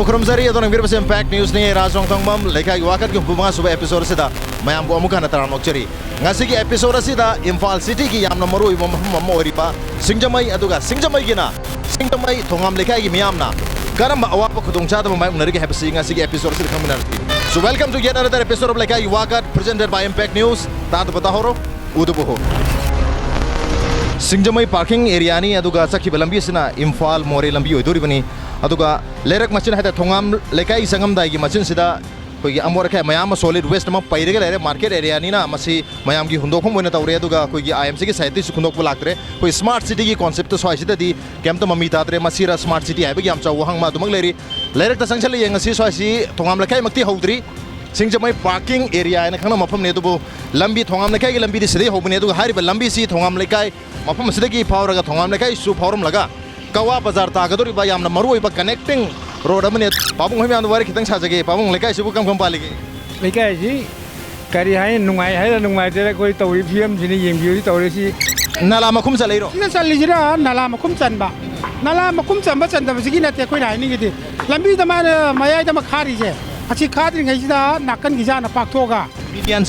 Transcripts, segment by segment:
Mukhrumzari atau nang birbas Impact News ni Rajong Tangmam lekai wakat yung bunga suba episode sida mayam bu amukan ataran okchari ngasi ki episode sida Imphal City ki yamna maru mamma oripa Singjamai aduga Singjamai gina Singjamai thongam lekai ki miyamna karamba awapa khudong chada mamai unari ki hapsi ngasi ki episode sida khaminarti. So welcome to yet another episode of lekai wakat presented by Impact News. Tatu patahoro udubuho. Singjamai parking area ni aduga sakhi lambi sina Imphal more lambi oduri bani aduga lerak machine hada thongam lekai sangam dai gi machine sida koi amor kha mayam solid waste ma paire lere market area ni na masi mayam gi hundok khom moina tawre aduga koi gi IMC gi site su khundok bulaktre koi smart city gi concept to soi sida di kem to mami tatre masira smart city ai gi am chaw hang ma dumang leri lerak ta sangchal yeng si soi si thongam lekai makti hodri Singjamai parking area na khana mafam ne dubu lambi thongam lekai gi lambi di sidi hobne aduga hari ba lambi si thongam lekai mafam sida gi phawraga thongam lekai su phawram laga Kawa Bazar Tagaduri by Yam Maru by connecting road aminate Pabung Hamian work thanks Hazaki, Pabung Lekai Subukam Compali. Lekai, Kari Hai, Nungai, I don't know my delegate to review Jini Beauty or Nalamakum Salero. Nasalira, Nalamakum Sanba. Nalamakum Samba and the Vigina Tequina, Nigiti. Lambi the man, my item of Kari. Achi Kari Hajida, Nakan Gizana Paktoga. Median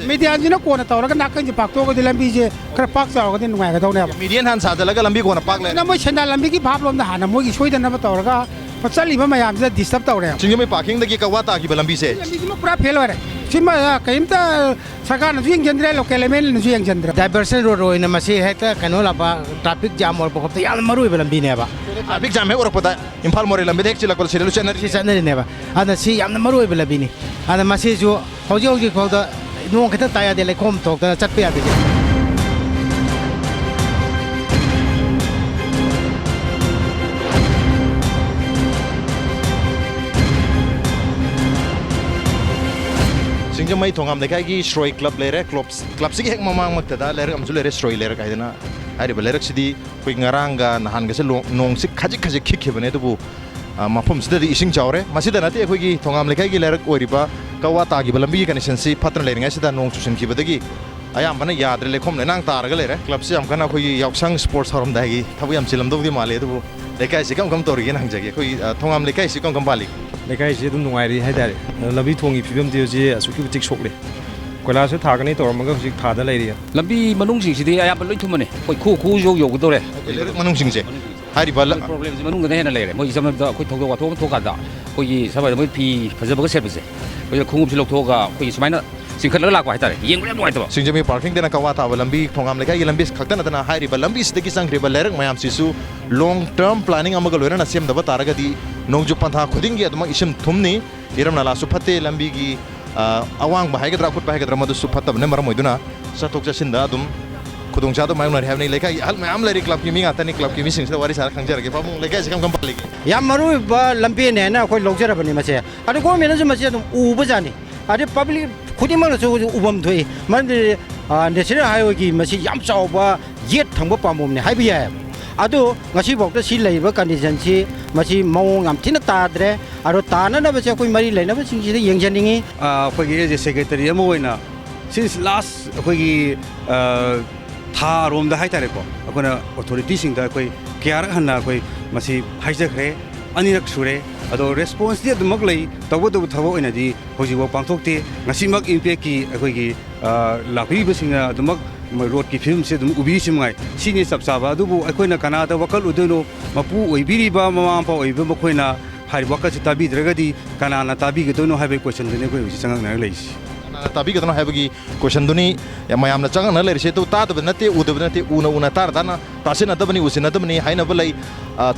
Median Kona Tora, Nakan Paktoga, the Lambije, Krapax or the Wagadona. Median hands are the Lagambi on a park. No much and Lambiki problem the Hanamuki, Sweden Navatorga, but Sally Mayam that disturbed our Singjamai parking the Gikawata Gibalambi said. Shima came to Sagan General local element General. Diversion road in a Masi Heta, Canola, traffic jam or the Almaru Bambineva. A big jam or put in Palmore Lambedexilla solution, she said never. And the sea and the Maru Bellabini. And the Masiju, how you call the no Cataya de Lecom talk, the Chapia. Singjamai thongam lekai gi Shroi Club lere club sigi hek mamang magtada lere amsu lere Shroi lere kaidana ari balere sidi koi ngaranga nahan gase nong sik khajik khibane dubu mafum sida di ising chawre masida nati khoi gi thongam lekai gi lere oriba kawata gi balambi connection si patran lere ngai sida nong chusin khibadagi ayam bana yadre lekhom le nang targa lere club si am kana khoi yaksang sports haram dagi thabu yam silam dodi male dubu lekai si kam tori gen hangjage khoi thongam lekai si kam bali lekai si dum nungai ri haidare lambi thongi phibam de ji asuki tik sokle koila su thagani tormaga hujik thada leiri lambi manung sing sidi ayam loi thumane koi khu yo dore manung sing je hari bal problem ji manung da hena leire moi sam da koi thok wa thok da koi sabai moi phi phajaba ga sebse koi khungum si lok thoga koi sumaina singkhat la kwa haitare yeng lem noi to Singjamai parking dena kawata lambi thongam lekai gi lambi khakta na hari bal lambi sidagi sangre bal lerang mayam sisu long term planning amaga loina na sem daba taraga di nongju pantha khuding gi aduma isim thumni iram nala su phate lambi gi awang ba haigadra khut ba haigadra madu su phatab ne maram moiduna satok jasinda adum khudong cha do mai nari havni lekai hal mayam leri club ki mi ngata ni club ki mi sing sa wari sar khangjar ge pamung lekai sikam company yam maru ba lambi ne na khoi lokjara bani mase adu ko me na ju mase dum uba jani adu public khudi mang su ubam thoi man national highway ki mase yam chawba yet thangba pamom ne haibiya adu ngasi bokta si leiba condition si masi mawong am thina tadre aro tana na base koi mari leina ba sing si yengjaningi koi ge secretary am hoina since last koi gi tha rom da haitare ko akona authority sing da koi kyar hanna koi masi haijakre anirak sure ado response di admak lei tawo thabo ina di hoji wo pangthokte ngasi mak impact ki koi gi lapi basinga admak road ki film se dum ubi simngai sini sabsaba dubu akoina kanada wakal udono mapu oibiriba mama pa oibe makoina hari wakal tabi dragadi kanana tabi gedono have question dene ko sangang na leisi tabi gedono have gi question duni mayam na changang na leri se to ta da nate u da nate una tar dana tasina da bani usina da bani haina balai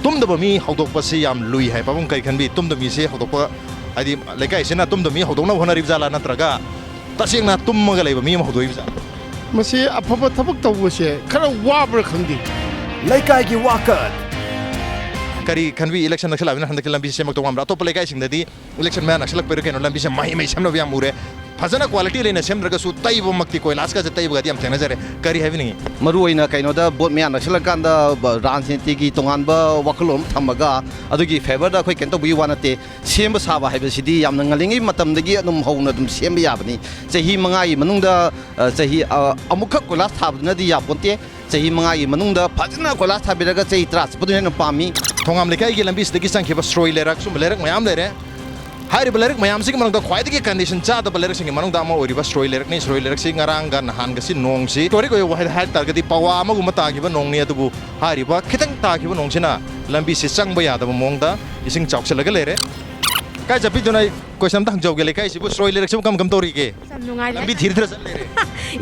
tum da mi hodok pa se yam lui hai pabung kai khan bi tum da mi se hodok pa adi lekai sena tum da mi hodok na honari jala natraga tasing na tum ma ga lei ba mi ma hodoi jala Masi apa tabak tahu sih, kerana wabar khandi. Lekai gi wakat. Kari kanwi election nak selawi na hendak lambi semak tu amra. Atau lekai sing tadi election mana nak selak pergi lambi sem mahi sem nabi amure. Fazana quality le na sem raga su tai bo makti koi las ka se tai bo gadi am tena jare. Kari heavy ni. Maru ina kaino da bot me nak selak kan da ranjiti gi tongan ba wakalom thamaga adugi favor da koi kento bui wanate sem ba saba hai ba sidi yam ngalingi matam dagi anum hauna dum sem ya bani. Sehi mangai manung da sehi amukha kolas thab na di ya ponte ꯆꯍꯤ 5ꯒꯤ ꯃꯅꯨꯡꯗ ꯐꯖꯅ ꯀꯣꯏꯂꯥꯁ ꯊꯥꯕꯤꯔꯒ ꯆꯍꯤ 10 ꯆꯠꯄꯗꯨ ꯍꯦꯟꯅ ꯄꯥꯝꯃꯤ ꯊꯣꯡꯒꯥꯝ ꯂꯩꯀꯥꯏꯒꯤ ꯂꯝꯕꯤꯁꯤꯗꯒꯤ ꯆꯪꯈꯤꯕ ꯁ꯭ꯔꯣꯏ ꯂꯩꯔꯛ ꯁꯨꯝꯕ ꯂꯩꯔꯛ ꯃꯌꯥꯝ ꯂꯩꯔꯦ ꯍꯥꯏꯔꯤꯕ ꯂꯩꯔꯛ ꯃꯌꯥꯝꯁꯤꯒꯤ ꯃꯅꯨꯡꯗ ꯈ꯭ꯋꯥꯏꯗꯒꯤ ꯀꯟꯗꯤꯁꯟ ꯆꯥꯗꯕ ꯂꯩꯔꯛꯁꯤꯡꯒꯤ ꯃꯅꯨꯡꯗ ꯑꯃ ꯑꯣꯏꯔꯤꯕ ꯁ꯭ꯔꯣꯏ ꯂꯩꯔꯛꯅꯤ ꯁ꯭ꯔꯣꯏ ꯂꯩꯔꯛꯁꯤ ꯉꯔꯥꯡꯒ ꯅꯍꯥꯟꯒꯁꯤ ꯅꯣꯡꯁꯤ ꯇꯣꯔꯤꯛ ꯑꯣꯏꯕ ꯋꯥꯍꯩꯗ ꯍꯥꯏ ꯇꯥꯔꯒꯗꯤ ꯄꯋꯥ ꯑꯃꯒꯨꯝꯕ ꯇꯥꯈꯤꯕ ꯅꯣꯡꯅꯤ ꯑꯗꯨꯕꯨ ꯍꯥꯏꯔꯤꯕ ꯈꯤꯇꯪ ꯇꯥꯈꯤꯕ ꯅꯣꯡꯁꯤꯅ ꯂꯝꯕꯤꯁꯤ ꯆꯪꯕ ꯌꯥꯗꯕ ꯃꯑꯣꯡꯗ ꯏꯁꯤꯡ ꯆꯥꯎꯁꯤꯜꯂꯒ ꯂꯩꯔꯦ ꯀꯥꯏ ꯆꯠꯄꯤꯗꯨꯅ ꯀꯣꯏꯁꯟ ꯑꯝꯇ ꯍꯪꯖꯧꯒꯦ ꯂꯩꯀꯥꯏꯁꯤꯕꯨ ꯁ꯭ꯔꯣꯏ ꯂꯩꯔꯛꯁꯤꯕꯨ ꯀꯝ ꯇꯧꯔꯤꯒꯦ ꯂꯝꯕꯤ ꯊꯤꯔ ꯆꯠ ꯂꯩꯔꯦ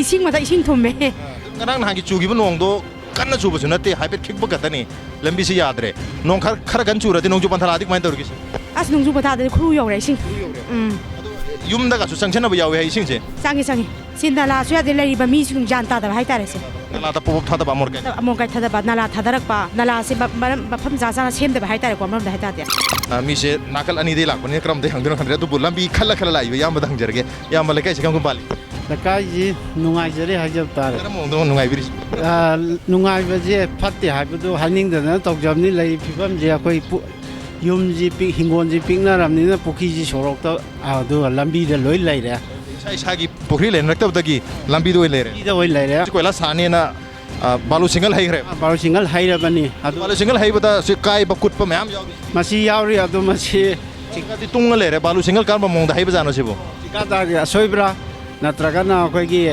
이싱 마다 이싱 톰메 ngana nang gi chugi bu nong do kanna chubu su nate haibet khikba gatani lambi si yadre nong khar gan chura di nong ju pan thala dik main tor gi 아스 농주 바다데 크루 요래 이싱 yum da ga su sangchana bu yawe hai sing je 짱이 신다라 수야데 레리바 미숭 잔타다 하이타레세 la ta pop tha da ba mor ga 아몬가 타다 바나라 타다락바 나라세 바팜 자자나 쳔데 하이타레 고맘다 하이타데 mi se nakal ani de lak ne kram de hang de khan re du bu lambi khalla khalla lai yam ba dang jerge yam ba le kai se kam bali ꯂꯩꯀꯥꯏꯁꯤ ꯅꯨꯡꯉꯥꯏꯖꯔꯦ ꯍꯥꯏꯖꯕ ꯇꯥꯔꯦ kara mong do nungai biri ꯅꯨꯡꯉꯥꯏꯕꯁꯦ ꯐꯠꯇꯦ ꯍꯥꯏꯕꯗꯨ ꯍꯥꯏꯅꯤꯡꯗꯅ ꯇꯧꯖꯕꯅꯤ ꯂꯩꯔꯤꯕ ꯐꯤꯕꯝꯁꯦ ꯑꯩꯈꯣꯏ ꯌꯨꯝꯁꯤ ꯍꯤꯡꯒꯣꯜꯁꯤ ꯄꯤꯛꯅꯔꯕꯅꯤꯅ ꯄꯨꯈ꯭ꯔꯤꯁꯤ ꯁꯣꯔꯣꯛꯇ ꯑꯗꯨꯒ ꯂꯝꯕꯤꯗ ꯂꯣꯏ ꯂꯩꯔꯦ isagi pokri le naktabdagi lambi do lere ꯂꯝꯕꯤꯗ ꯑꯣꯏ ꯂꯩꯔꯦ koila sane na balu single hai gre ꯕꯥꯔꯣ ꯁꯤꯡꯒꯜ ꯍꯩꯔꯕꯅꯤ ꯑꯗꯨ balu single hai bada se kai ba kut pa mayam yaw ꯃꯁꯤ ꯌꯥꯎꯔꯤ ꯑꯗꯨ ꯃꯁꯤ di tunga lere balu single kan ba mong da hai ba jano sibu ꯆꯤꯀꯥꯇꯥꯒꯤ ꯑꯁꯣꯏꯕ꯭ꯔꯥ ꯅꯠꯇ꯭ꯔꯒꯅ ꯑꯩꯈꯣꯏꯒꯤ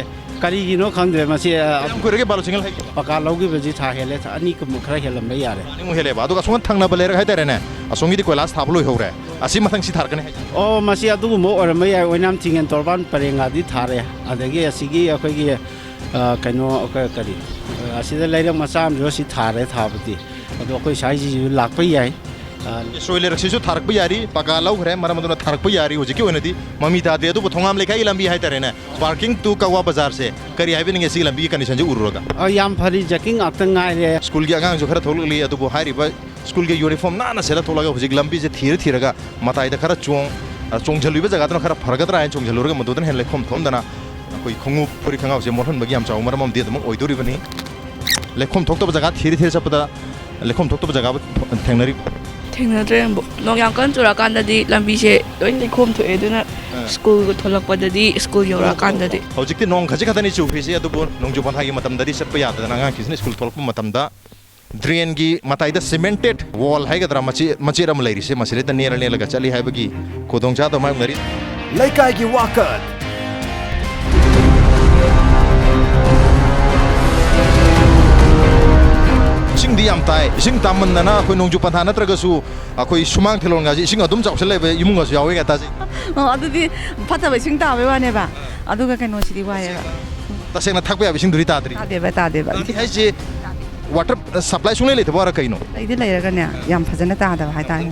ꯀꯔꯤꯒꯤꯅꯣ ꯈꯪꯗ꯭ꯔꯦ ꯃꯁꯤ yam kurege balu single hai ꯄꯀꯥ ꯂꯧꯈꯤꯕꯁꯤ ꯊꯥ ꯍꯦꯜꯂꯦ ꯊꯥ ꯑꯅꯤꯒꯨꯝꯕ ꯈꯔ ꯍꯦꯜꯂꯝꯕ ꯌꯥꯔꯦ ni mu hele ba aduga songa thangna ba lere hai tare ne asongi di koilas thablo hore asi mathang si thar kane hai ꯑꯣ ꯃꯁꯤ ꯑꯗꯨꯒꯨꯝꯕ ꯑꯣꯏꯔꯝꯕ ꯌꯥꯏ ꯑꯣꯏꯅꯥꯝ ꯊꯤꯡꯉꯦꯟ ꯇꯣꯔꯕꯥꯟ ꯄꯔꯦꯡꯒꯗꯤ ꯊꯥꯔꯦ ꯑꯗꯒꯤ ꯑꯁꯤꯒꯤ ꯑꯩꯈꯣꯏꯒꯤ ꯀꯩꯅꯣ ꯀꯔꯤ ꯑꯁꯤꯗ ꯂꯩꯔꯛ ꯃꯆꯥ ꯑꯃꯁꯨ ꯑꯁꯤ ꯊꯥꯔꯦ ꯊꯥꯕꯗꯤ ꯑꯗꯣ ꯑꯩꯈꯣꯏ ꯁ꯭ꯋꯥꯏꯁꯤꯁꯨ ꯂꯥꯛꯄ ꯌꯥꯏ soi lere sisu tharak ba yari paka lau gre maram aduna tharak ba yari hoji ki onadi mami ta de adu thongam lekai lambi hai tare ne parking tu kawa bazar se kari hai binge si lambi condition je uruga ꯌꯥꯝ ꯐꯔꯤ jogging ꯉꯥꯛꯇ ꯉꯥꯏꯔꯦ school gi agang jo khara tholli adu bo hari ba school gi uniform na na sela tholaga hoji lambi je thiraga matai da khara chong jhalui ba jaga dana khara farga dra chong jhalurga madudan hen lekhom thom dana koi khongu puri khanga je morhon bagi am chaw maram am de dum oidori bani lekhom thok to jaga thira sapada lekhom thok to jaga thengnari ꯊꯦꯡꯅꯗ꯭ꯔꯦ ꯅꯣꯡ ꯌꯥꯝ ꯀꯟꯅ ꯆꯨꯔꯛꯀꯥꯟꯗꯗꯤ ꯂꯝꯕꯤꯁꯦ ꯂꯣꯏ ꯂꯩꯈꯣꯝ ꯊꯣꯛꯑꯦ ꯑꯗꯨꯅ school ꯊꯣꯛꯂꯛꯄꯗꯗꯤ school ꯌꯧꯔꯛꯑꯀꯥꯟꯗꯗꯤ ꯍꯧꯖꯤꯛꯇꯤ ꯅꯣꯡ ꯈꯖꯤꯛ ꯈꯛꯇꯅꯤ ꯆꯨꯈ꯭ꯔꯤꯁꯦ ꯑꯗꯨꯕꯨ ꯅꯣꯡꯖꯨ ꯄꯟꯊꯥꯒꯤ ꯃꯇꯝꯗꯗꯤ ꯆꯠꯄ ꯌꯥꯗꯗꯅ ꯑꯉꯥꯡꯁꯤꯡꯁꯤꯅ ꯁ꯭ꯀꯨꯜ ꯊꯣꯛꯂꯛꯄ ꯃꯇꯝꯗ ꯗ꯭ꯔꯦꯟꯒꯤ ꯃꯇꯥꯏꯗ ꯁꯤꯃꯦꯟꯇꯦꯗ ꯋꯥꯜ ꯍꯥꯏꯒꯗ꯭ꯔꯥ ꯃꯆꯦꯠ ꯑꯃ ꯂꯩꯔꯤꯁꯦ ꯃꯁꯤꯗ ꯅꯦꯜꯂꯒ ꯆꯠꯂꯤ ꯍꯥꯏꯕꯒꯤ ꯈꯨꯗꯣꯡꯆꯥꯗꯕ ꯃꯥꯌꯣꯛꯅꯔꯤ ꯂꯩꯀꯥꯏꯒꯤ ꯋꯥꯀꯠ isingdi yam tai ising tamandana khoi nongju pantha natragasu akhoi sumang thelon ga ji ising adum chawsel lebe imung ga yawe ga ta ji ꯑꯗꯨꯗꯤ ꯐꯠꯇꯕ ꯏꯁꯤꯡ ꯇꯥꯕꯩ ꯋꯥꯅꯦꯕ ꯑꯗꯨꯒ ꯀꯩꯅꯣꯁꯤꯗꯤ ꯋꯥꯏꯑꯦꯕ tasena thakpa ya ising duri tadri ꯇꯥꯗꯦꯕ hai ji water supply sungle le thawara kaino ꯂꯩꯗꯤ ꯂꯩꯔꯒꯅꯦ ꯌꯥꯝ ꯐꯖꯅ ꯇꯥꯗꯕ ꯍꯥꯏꯇꯥꯔꯦ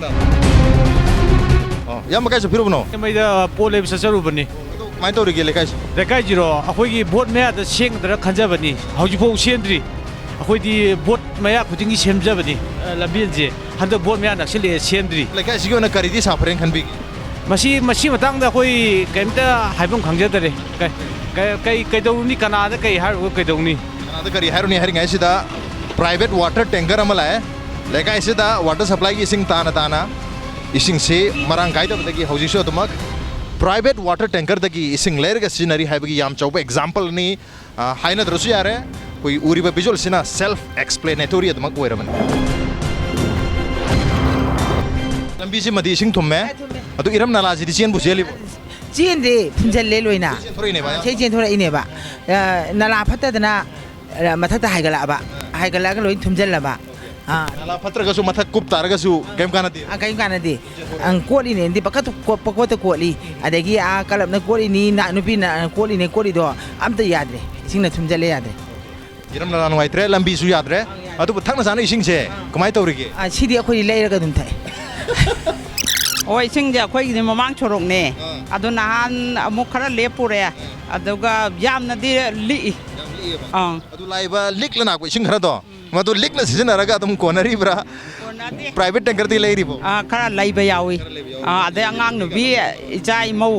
yam ga sa phiruno ꯃꯩꯗ ꯄꯣꯠ ꯂꯩꯕ ꯆꯠꯆꯔꯨꯕꯅꯤ mai tori ge le kai ꯂꯩꯀꯥꯏꯁꯤꯔꯣ ꯑꯩꯈꯣꯏꯒꯤ ꯕꯣꯠ ꯃꯌꯥꯗ ꯁꯦꯡꯒꯗ꯭ꯔꯥ ꯈꯟꯖꯕꯅꯤ ꯍꯧꯖꯤꯛꯐꯥꯎ ꯁꯦꯝꯗ꯭ꯔꯤ ꯑꯩꯈꯣꯏꯗꯤ ꯕꯣꯠ ꯃꯌꯥ ꯈꯨꯗꯤꯡꯒꯤ ꯁꯦꯝꯖꯕꯅꯤ ꯂꯝꯕꯤꯁꯦ ꯍꯟꯗꯛ ꯕꯣꯠ ꯃꯌꯥ ꯅꯛꯁꯤꯜꯂꯛꯑꯦ ꯁꯦꯝꯗ꯭ꯔꯤ le kai sigi ona karidi safren khanbi ꯃꯁꯤ ꯃꯇꯥꯡꯗ ꯑꯩꯈꯣꯏ ꯀꯩꯝꯇ ꯍꯥꯏꯐꯝ ꯈꯪꯖꯗꯔꯦ ꯀꯩꯗꯧꯅꯤ ꯀꯅꯥꯗ ꯀꯩ ꯍꯥꯏꯔꯨꯒ ꯀꯩꯗꯧꯅꯤ kanada kari haruni haringa sida private water tanker amala hai le kai sida water supply gi ising tana ising se marang kai da gi hauji so tumak private water tanker dagi ising lerga sinari haibagi yam chauba example ni haina drosu yare koi uriba visual sina self explanatory admak oiraman lambi si madi ising thumme adu iram nala ji chen bu seli ꯆꯦꯟꯗꯦ ꯐꯨꯟꯖꯜꯂꯦ ꯂꯣꯏꯅ thorine ba ꯆꯦꯟ ꯆꯦꯟꯊꯣꯔꯛꯏꯅꯦꯕ ꯅꯂꯥ ꯐꯠꯇꯗꯅ ꯃꯊꯛꯇ ꯍꯥꯏꯒꯠꯂꯛꯑꯒ ꯂꯣꯏ ꯊꯨꯝꯖꯜꯂꯕ nala patra su mathak kup taraga su kem kanati ꯀꯔꯤꯝ ꯀꯥꯟꯅꯗꯦ ꯀꯣꯠꯂꯤꯅꯦꯗꯤ ꯄꯀꯣꯠꯇ ꯀꯣꯠꯂꯤ ꯑꯗꯒꯤ ꯀꯂꯞꯅ ꯀꯣꯠꯂꯤꯅꯤ ꯅꯨꯄꯤꯅ ꯀꯣꯠꯂꯤꯗꯣ ꯑꯝꯇ ꯌꯥꯗ꯭ꯔꯦ ꯏꯁꯤꯡꯅ ꯊꯨꯝꯖꯜꯂꯦ ꯌꯥꯗ꯭ꯔꯦ iram nala nuaitre lambi su yadre adu thakna sana ising se kamai tawrige ꯁꯤꯗꯤ ꯑꯩꯈꯣꯏꯗꯤ ꯂꯩꯔꯒ ꯑꯗꯨꯝ ꯊꯛꯑꯦ ꯍꯣꯏ ꯏꯁꯤꯡꯁꯦ ꯑꯩꯈꯣꯏꯒꯤꯗꯤ ꯃꯃꯥꯡ ꯁꯣꯔꯣꯛꯅꯦ ꯑꯗꯨ ꯅꯍꯥꯟ ꯑꯃꯨꯛ ꯈꯔ ꯂꯦꯞꯄꯨꯔꯦ ꯑꯗꯨꯒ ꯌꯥꯝꯅꯗꯤ ꯂꯤꯛꯏ adu laiba likla na ko ising khara do madu likla sizinaraga adum konari bra private tanker di leiribo ꯈꯔ ꯂꯩꯕ ꯌꯥꯎꯏ ꯑꯗꯩ ꯑꯉꯥꯡ ꯅꯨꯕꯤ ꯏꯆꯥ ꯏꯃꯧ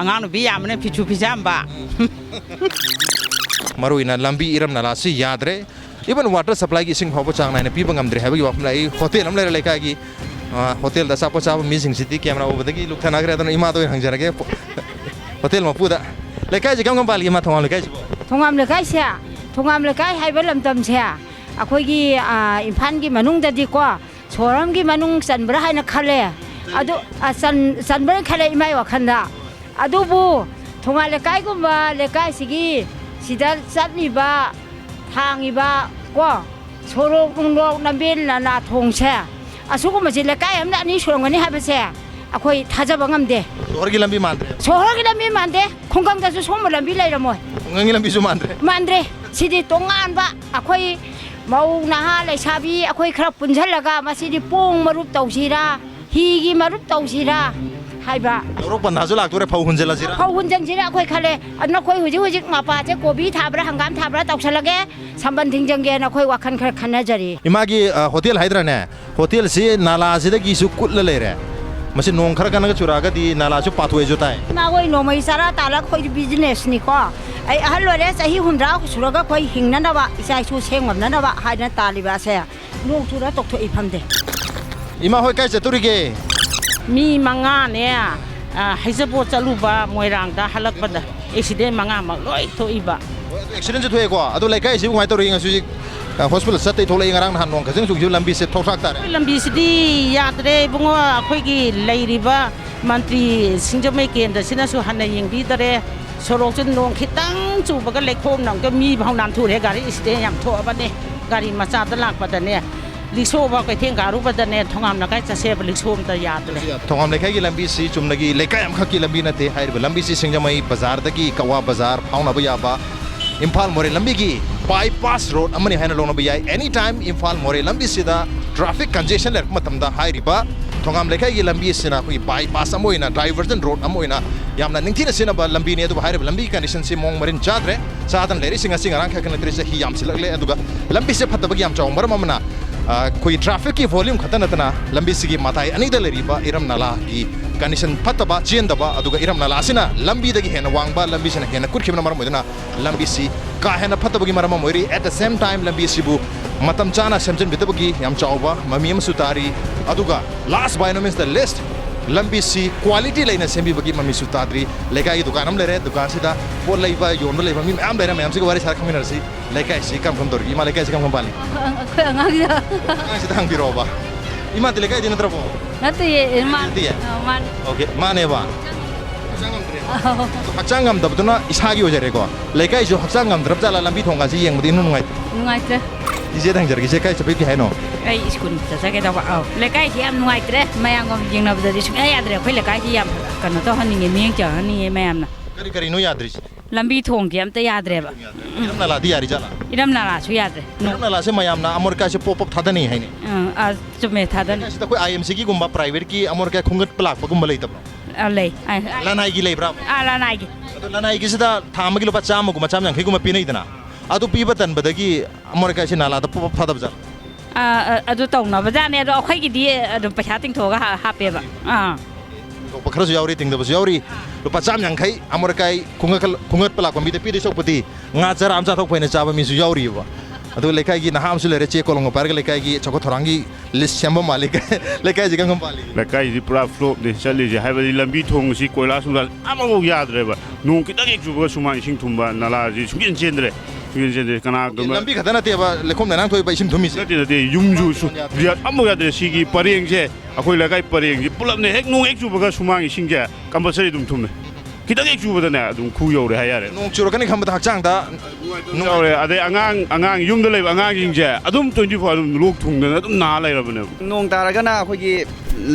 ꯑꯉꯥꯡ ꯅꯨꯕꯤ ꯌꯥꯝꯕꯅ ꯐꯤꯁꯨ ꯐꯤꯖꯥꯝꯕ maruina lambi iram nala si yadre even water supply gi sing phaw chang naina piba ngamdre habagi wafam lai hotel am lere lekai gi hotel da sapo chaba mi sing city camera obadagi lukthana agre adana ima do hanjarage hotel ma puda lekai ji kam bal gi ma thong lekai ji 통암 레카이시야 ꯊꯣꯉꯥꯝ ꯂꯩꯀꯥꯏ ꯍꯥꯏꯕ ꯂꯝꯗꯝꯁꯦ ꯑꯩꯈꯣꯏꯒꯤ ꯏꯝꯐꯥꯜꯒꯤ ꯃꯅꯨꯡꯗꯗꯤꯀꯣ ꯁꯣꯔꯣꯝꯒꯤ ꯃꯅꯨꯡ ꯆꯟꯕ꯭ꯔꯥ ꯍꯥꯏꯅ ꯈꯜꯂꯦ ꯑꯗꯨ ꯆꯟꯕ꯭ꯔꯥ ꯈꯜꯂꯦ ꯏꯃꯥꯏ ꯋꯥꯈꯜꯗ ꯑꯗꯨꯕꯨ ꯊꯣꯉꯥꯝ ꯂꯩꯀꯥꯏꯒꯨꯝꯕ ꯂꯩꯀꯥꯏꯁꯤꯒꯤ ꯁꯤꯗ ꯆꯠꯂꯤꯕ ꯊꯥꯡꯉꯤꯕ ꯀꯣ ꯁꯣꯔꯣꯛ ꯅꯨꯡꯂꯣꯛ ꯂꯝꯕꯦꯟ ꯅꯂꯥ ꯊꯣꯡꯁꯦ ꯑꯁꯤꯒꯨꯝꯕꯁꯤ ꯂꯩꯀꯥꯏ ꯑꯃꯗ ꯑꯅꯤ ꯁꯨꯔꯝꯒꯅꯤ ꯍꯥꯏꯕꯁꯦ ꯑꯩꯈꯣꯏ ꯊꯥꯖꯕ ꯉꯝꯗꯦ ꯁꯣꯍꯔꯒꯤ ꯂꯝꯕꯤ ꯃꯥꯟꯗ꯭ꯔꯦ ꯁꯣꯍꯔꯒꯤ ꯂꯝꯕꯤ ꯃꯥꯟꯗꯦ ꯈꯨꯡꯒꯪꯗꯁꯨ ꯁꯣꯝꯕ ꯂꯝꯕꯤ ꯂꯩꯔꯝꯃꯣꯏ ꯈꯨꯡꯒꯪꯒꯤ ꯂꯝꯕꯤꯁꯨ ꯃꯥꯟꯗ꯭ꯔꯦ ꯃꯥꯟꯗ꯭ꯔꯦ ꯁꯤꯗꯤ ꯇꯣꯉꯥꯟꯕ ꯑꯩꯈꯣꯏ ꯃꯧ ꯅꯍꯥ ꯂꯩꯁꯥꯕꯤ ꯑꯩꯈꯣꯏ ꯈꯔ ꯄꯨꯟꯁꯤꯜꯂꯒ ꯃꯁꯤꯗꯤ ꯄꯣꯡ ꯃꯔꯨꯞ ꯇꯧꯁꯤꯔꯥ ꯍꯤꯒꯤ ꯃꯔꯨꯞ ꯇꯧꯁꯤꯔꯥ ꯍꯥꯏꯕ ꯂꯧꯔꯣꯛ ꯄꯟꯊꯥꯁꯨ ꯂꯥꯛꯇꯣꯔꯦ ꯐꯧ ꯍꯨꯟꯖꯤꯜꯂꯁꯤꯔꯥ ꯐꯧ ꯍꯨꯟꯖꯤꯟꯁꯤꯔꯥ ꯑꯩꯈꯣꯏ ꯈꯜꯂꯦ ꯑꯗꯨꯅ ꯑꯩꯈꯣꯏ ꯍꯧꯖꯤꯛ ꯃꯄꯥꯁꯦ ꯀꯣꯕꯤ ꯊꯥꯕ꯭ꯔꯥ ꯍꯪꯒꯥꯝ ꯊꯥꯕ꯭ꯔꯥ ꯇꯧꯁꯜꯂꯒꯦ ꯁꯝꯕꯟ ꯊꯤꯡꯖꯪꯒꯦꯅ ꯑꯩꯈꯣꯏ ꯋꯥꯈꯜ ꯈꯔ ꯈꯟꯅꯖꯔꯤ ꯏꯃꯥꯒꯤ ꯍꯣꯇꯦꯜ ꯍꯥꯏꯗ꯭ꯔꯅꯦ ꯍꯣꯇꯦꯜꯁꯤ ꯅꯥꯂꯥꯁꯤꯗꯒꯤꯁꯨ ꯀꯨꯠꯂ ꯂꯩꯔꯦ ꯃꯁꯤ ꯅꯣꯡ ꯈꯔ ꯀꯟꯅꯒ ꯆꯨꯔꯛꯑꯒꯗꯤ ꯅꯥꯂꯥꯁꯨ ꯄꯥꯊꯣꯛꯑꯦꯁꯨ ꯇꯥꯏ ꯏꯃꯥꯈꯣꯏ ꯅꯣꯡꯃꯩ ꯆꯔꯥ ꯇꯥꯜꯂꯒ ꯑꯩꯈꯣꯏ ꯕꯤꯖꯤꯅꯦꯁꯅꯤꯀꯣ ꯑꯩ ꯑꯍꯜ ꯑꯣꯏꯔꯦ ꯆꯍꯤ 60 ꯁꯨꯔꯒ ꯑꯩꯈꯣꯏ ꯍꯤꯡꯅꯅꯕ ꯏꯆꯥ ꯏꯁꯨ ꯁꯦꯝꯉꯝꯅꯅꯕ ꯍꯥꯏꯗꯅ ꯇꯥꯜꯂꯤꯕ ꯑꯁꯦ ꯅꯣꯡ ꯆꯨꯔ ꯇꯣꯛꯊꯣꯛꯏ ꯐꯝꯗꯦ ꯏꯃꯥ ꯍꯣꯏ ꯀꯥꯏ ꯆꯠꯇꯣꯔꯤꯒꯦ ꯃꯤ ꯃꯉꯥꯅꯦ ꯍꯩꯖꯕꯣꯠ ꯆꯠꯂꯨꯕ ꯃꯣꯏꯔꯥꯡꯗ ꯍꯜꯂꯛꯄꯗ ꯑꯦꯛꯁꯤꯗꯦꯟ 5ꯃꯛ ꯂꯣꯏ ꯊꯣꯛꯏꯕ ꯑꯦꯛꯁꯤꯗꯦꯟꯁꯨ ꯊꯣꯛꯑꯦꯀꯣ ꯑꯗꯣ ꯂꯩꯀꯥꯏꯁꯤꯕꯨ ꯀꯃꯥꯏꯅ ꯇꯧꯔꯤꯒꯦ ꯉꯁꯤ ꯍꯣꯁꯄꯤꯇꯥꯜ ꯆꯠꯇꯩ ꯊꯣꯛꯂꯛꯏ ꯉꯔꯥꯡ ꯅꯍꯥꯟ ꯅꯣꯡ ꯈꯖꯤꯛ ꯆꯨꯈꯤꯕ ꯂꯝꯕꯤꯁꯦ ꯊꯣꯛꯊꯥꯛ ꯇꯥꯔꯦ ꯂꯝꯕꯤꯁꯤꯗꯤ ꯌꯥꯗ꯭ꯔꯦ ꯏꯕꯨꯡꯉꯣ ꯑꯩꯈꯣꯏꯒꯤ ꯂꯩꯔꯤꯕ ꯃꯟꯇ꯭ꯔꯤ ꯁꯤꯡꯖꯃꯩ ꯀꯦꯟꯗ꯭ꯔꯁꯤꯅꯁꯨ ꯍꯟꯅ ꯌꯦꯡꯕꯤꯗꯔꯦ ꯁꯣꯔꯣꯛꯁꯤ ꯅꯣꯡ ꯈꯤꯇꯪ ꯆꯨꯕꯒ ꯂꯩꯈꯣꯝꯅ ꯑꯃꯨꯛꯀ ꯃꯤ ꯐꯥꯎ ꯅꯥꯟꯊꯨꯔꯦ ꯒꯥꯔꯤ ꯑꯦꯛꯁꯤꯗꯦꯟ ꯌꯥꯝ ꯊꯣꯛꯑꯕꯅꯦ ꯒꯥꯔꯤ ꯃꯆꯥꯗ ꯂꯥꯛꯄꯗꯅꯦ ꯂꯤꯛꯁꯣꯐꯥꯎ ꯀꯩꯊꯦꯜ ꯀꯥꯔꯨꯕꯗꯅꯦ ꯊꯣꯉꯥꯝ ꯂꯩꯀꯥꯏ ꯆꯠꯁꯦꯕ ꯂꯤꯛꯁꯣꯝꯇ ꯌꯥꯗ꯭ꯔꯦ ꯊꯣꯉꯥꯝ ꯂꯩꯀꯥꯏꯒꯤ ꯂꯝꯕꯤꯁꯤ ꯆꯨꯝꯅꯒꯤ ꯂꯩꯀꯥꯏ ꯑꯃꯈꯛꯀꯤ ꯂꯝꯕꯤ ꯅꯠꯇꯦ ꯍꯥꯏꯔꯤꯕ ꯂꯝꯕꯤꯁꯤ ꯁꯤꯡꯖꯃꯩ ꯕꯖꯥꯔꯗꯒꯤ ꯀꯋꯥ ꯕꯖꯥꯔ ꯐꯥꯎꯅꯕ ꯌꯥꯕ ꯏꯝꯐꯥꯜ ꯃꯣꯔꯦ ꯂꯝꯕꯤꯒꯤ ꯕꯥꯏꯄꯥꯁ ꯔꯣꯗ ꯑꯃꯅꯤ ꯍꯥꯏꯅ ꯂꯧꯅꯕ ꯌꯥꯏ ꯑꯦꯅꯤ ꯇꯥꯏꯝ ꯏꯝꯐꯥꯜ ꯃꯣꯔꯦ ꯂꯝꯕꯤꯁꯤꯗ ꯇ꯭ꯔꯥꯐꯤꯛ ꯀꯟꯖꯦꯁꯟ ꯂꯩꯔꯛꯄ ꯃꯇꯝꯗ ꯍꯥꯏꯔꯤꯕ ꯊꯣꯉꯥꯝ ꯂꯩꯀꯥꯏꯒꯤ ꯂꯝꯕꯤꯁꯤꯅ ꯑꯩꯈꯣꯏꯒꯤ ꯕꯥꯏꯄꯥꯁ ꯑꯃ ꯑꯣꯏꯅ ꯗꯥꯏꯚꯔꯖꯟ ꯔꯣꯗ ꯑꯃ ꯑꯣꯏꯅ ꯌꯥꯝꯅ ꯅꯤꯡꯊꯤꯅ ꯁꯤꯖꯤꯟꯅꯕ ꯂꯝꯕꯤꯅꯤ ꯑꯗꯨꯕꯨ ꯍꯥꯏꯔꯤꯕ ꯂꯝꯕꯤꯒꯤ ꯀꯟꯗꯤꯁꯟꯁꯤ ꯃꯑꯣꯡ ꯃꯔꯤꯟ ꯆꯥꯗ꯭ꯔꯦ ꯆꯥꯗꯅ ꯂꯩꯔꯤꯁꯤꯡ ꯑꯁꯤ ꯉꯔꯥꯡ ꯈꯛꯇ ꯅꯠꯇ꯭ꯔꯦ ꯆꯍꯤ ꯌꯥꯝꯁꯤꯜꯂꯛꯂꯦ ꯑꯗꯨꯒ ꯂꯝꯕꯤꯁꯦ ꯐꯠꯇꯕꯒꯤ ꯌꯥꯝ ꯆꯥꯎꯕ ꯃꯔꯝ ꯑꯃꯅ ꯑꯩꯈꯣꯏꯒꯤ ꯇ꯭ꯔꯥꯐꯤꯛꯀꯤ ꯚꯣꯜꯌꯨꯝ ꯈꯛꯇ ꯅꯠꯇꯅ ꯂꯝꯕꯤꯁꯤꯒꯤ ꯃꯇꯥꯏ ꯑꯅꯤꯗ ꯂꯩꯔꯤꯕ ꯏꯔꯝ ꯅꯂꯥꯒꯤ ꯀꯟꯗꯤꯁꯟ ꯐꯠꯇꯕ ꯆꯦꯟꯗꯕ ꯑꯗꯨꯒ ꯏꯔꯝ ꯅꯂꯥ ꯑꯁꯤꯅ ꯂꯝꯕꯤꯗꯒꯤ ꯍꯦꯟꯅ ꯋꯥꯡꯕ ꯂꯝꯕꯤꯁꯤꯅ ꯍꯦꯟꯅ ꯀꯨꯠꯈꯤꯕꯅ ꯃꯔꯝ ꯑꯣꯏꯗꯨꯅ ꯂꯝꯕꯤꯁꯤ ꯀꯥ ꯍꯦꯟꯅ ꯐꯠꯇꯕꯒꯤ ꯃꯔꯝ ꯑꯃ ꯑꯣꯏꯔꯤ ꯑꯦꯠ ꯗ ꯁꯦꯝ ꯇꯥꯏꯝ ꯂꯝꯕꯤ ꯑꯁꯤꯕꯨ ꯃꯇꯝ ꯆꯥꯅ ꯁꯦꯝꯖꯤꯟꯕꯤꯗꯕꯒꯤ ꯌꯥꯝ ꯆꯥꯎꯕ ꯃꯃꯤ ꯑꯃꯁꯨ ꯇꯥꯔꯤ ꯑꯗꯨꯒ ꯂꯥꯁ ꯕꯥꯏ ꯅꯣ ꯃꯤꯟꯁ ꯗ ꯂꯤꯁꯠ ꯂꯝꯕꯤꯁꯤ ꯀ꯭ꯋꯥꯂꯤꯇꯤ ꯂꯩꯅ ꯁꯦꯝꯕꯤꯕꯒꯤ ꯃꯃꯤꯁꯨ ꯇꯥꯗ꯭ꯔꯤ ꯂꯩꯀꯥꯏꯒꯤ ꯗꯨꯀꯥꯟ ꯑꯃ ꯂꯩꯔꯦ ꯗꯨꯀꯥꯟꯁꯤꯗ ꯄꯣꯠ ꯂꯩꯕ ꯌꯣꯟꯕ ꯂꯩꯕ ꯃꯤ ꯃꯌꯥꯝ ꯂꯩꯔꯦ ꯃꯌꯥꯝꯁꯤꯒ ꯋꯥꯔꯤ ꯁꯥꯔ ꯈꯪꯃꯤꯟꯅꯔꯁꯤ ꯂꯩꯀꯥꯏꯁꯤ ꯀꯔꯝ ꯇꯧꯔꯤꯒꯦ ꯏꯃꯥ ꯂꯩꯀꯥꯏꯁꯤ ꯀꯔꯝ ꯄꯥꯜꯂꯤ ꯑꯩꯈꯣꯏ ꯑꯉꯥꯡꯁꯤꯗ ꯑꯉꯥꯡꯁꯤꯗ ꯍꯪꯕꯤꯔꯛꯑꯣꯕ 이마한테 내가 해야 되는 나도 만 오케이 만해봐 확장감답도나 이사기 오자래고 레가이죠 확장감답 잘라 람비 통가지 앵무디 누누가이 누가이트레 이제 당저기 이제 까이 잡히게 해노 에이 스군 자자게 다와 레가이지 얌 누가이트레 마양검 징나부더디 야야드레 콜 레가이지 얌 간노도 하닝게 미행자 하닝게 마얌나 그리 노 야드리지 lambi thongji amta yadreba iram nala di yari jala iram nala su yadre iram nala se mayamna amorka se pop up thadani haini a chume thadani sida koi IMC ki gumba private ki amorka khungat plak pa gumba leitab lei lanai gi leibra lanai gi lanai gi sida thamagi lupa cham gumba cham yang khiguma pinai dana adu piba tan badagi amorka se nala da pop up thadab ja adu tawna bajane adu akhai gi di adu paisa ting thoga hapeba खरस यावरी तिंगदबस यावरी लुपा चाम यांखै अमरकाई खुंगत पला कोमबी ते पिदि सोकपति nga chara amcha thok phaina chaba mi su yauri ba adu lekai gi naham su lere che kolong par lekai gi choko thorangi list samba malik lekai ji gangam pali lekai ji pura flop de chali ji haibali lambi thong si koila sung dal amago yadre ba nung kitang ek juba suma ising thumba nala ji sungin chendre kana lambi khadana te ba lekhom nang thoi ba isim thumi se te yumju su riat amago yadre sigi pareng je akoi lekai pareng ji pulap ne hek nung ek juba ga suma ising je compulsory dum thumne kitang ek juba ne dum khu yore hayare nung churo kani kham da chang da nung ore ade angang yum da lei angang jing je adum 24 adum lok thung da adum na lai rabane nung taragana khoi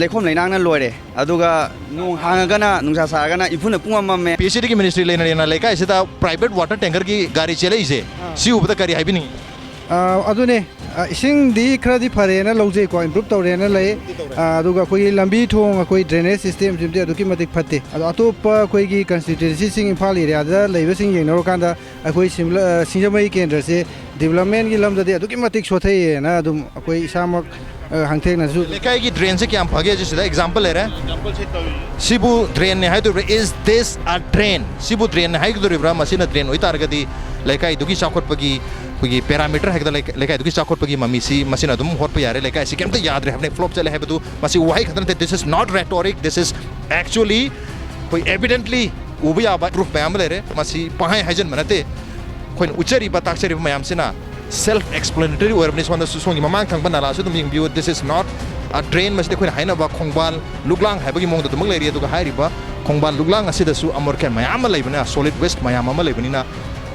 lekhom leinang na loire aduga nung hangagana nungsa saragana ifuna pungam me PCD ki ministry lena lena lekai sida private water tanker ki gari chele ise si ubda kari haibini adune ising di khradi phare na loje ko improve tawre na lai aduga koi lambi thong koi drainage system jimde aduki matik phatte adu atop koi gi constituency sing imphal area da leiba sing yeng nor kanda koi singjamai kendra se development gi lam da de aduki matik sothai na adum koi isamak hangthek na su lekai gi drain se kyam phage je sida example lere sibu drain ne haidu is this a drain sibu drain ne haidu ribra masina drain oi targadi lekai dugi chakot pagi कोई parameter है लेकिन दुकी चाकोट पगी mummy सी machine अदुम होट पे यारे लेकिन ऐसे केमते याद रहे अपने फ्लॉप चले है बदु मसी वही खतन थे this is not rhetoric this is actually कोई एविडेंटली उबी आबा प्रूफ पे हम ले रे मसी पहाय हजन मनते khoi uchari ba taksari mayam sina self explanatory awareness one songi mamang thang banala su dum view this is not a drain mas de khoi haina ba khongbal luglang hai bagi mong da tumang leri aduga hai riba khongbal luglang asida su amor ken mayam leibana solid waste mayam ama leibani na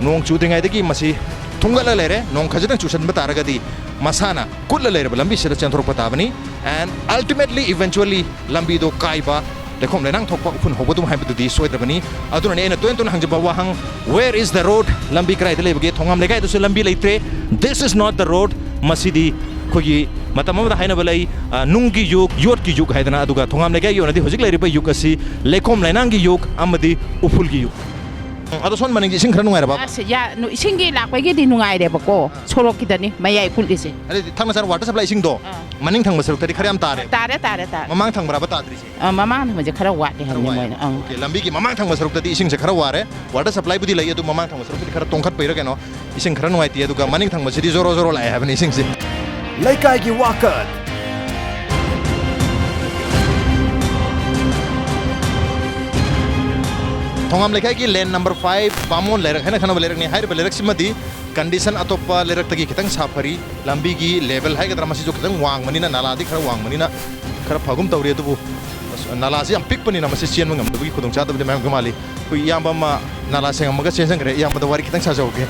nong chu dingai dagi masi thungala lere nong khajana chusan ba taragadi masana kulla lere lambi sira chanthor patabani and ultimately eventually lambi do kaiba lekhom lenang thokpa phun hobodum haibududi soidrabani aduna ne na toin hangjaba wahang where is the road lambi krai de lebege thongam legai du lambi leitre this is not the road masidi khogi matam amada haina balai nunggi yuk yot ki yuk haidana aduga thongam legai yonadi hojik leiriba yuk asi lekhom lenang gi yuk amadi uful gi yuk ado son maning ising khara nungai ra ba ya no isingi lakpai di nungai re ba ko sorok kidani mayai kulise ale thangna sar water supply ising do maning thang masaruk tari khariam tare tare mamang thang bara ba tadri mamang ma je khara wat de han moy okay lambi ki mamang thang masaruk tadi ising se khara ware water supply budi lai adu mamang thang masaruk tadi khara tongkhat peira keno ising khara nungai ti adu ga maning thang masidi zoro zoro lai have ising se laikai gi wakat thongam lekai ki lane number 5 bamon lerak hena khana lerak ni hair lerak simadi condition atopa lerak tagi kitang safari lambi gi level hai gadra masi jo kitang wang mani na nala di khara wang mani na khara phagum tawri adu nala si am pick pani na masi chen ngam du gi khudong cha da mam gamali ku yamba ma nala seng am ga chen sang re yamba da wari kitang sa jo ge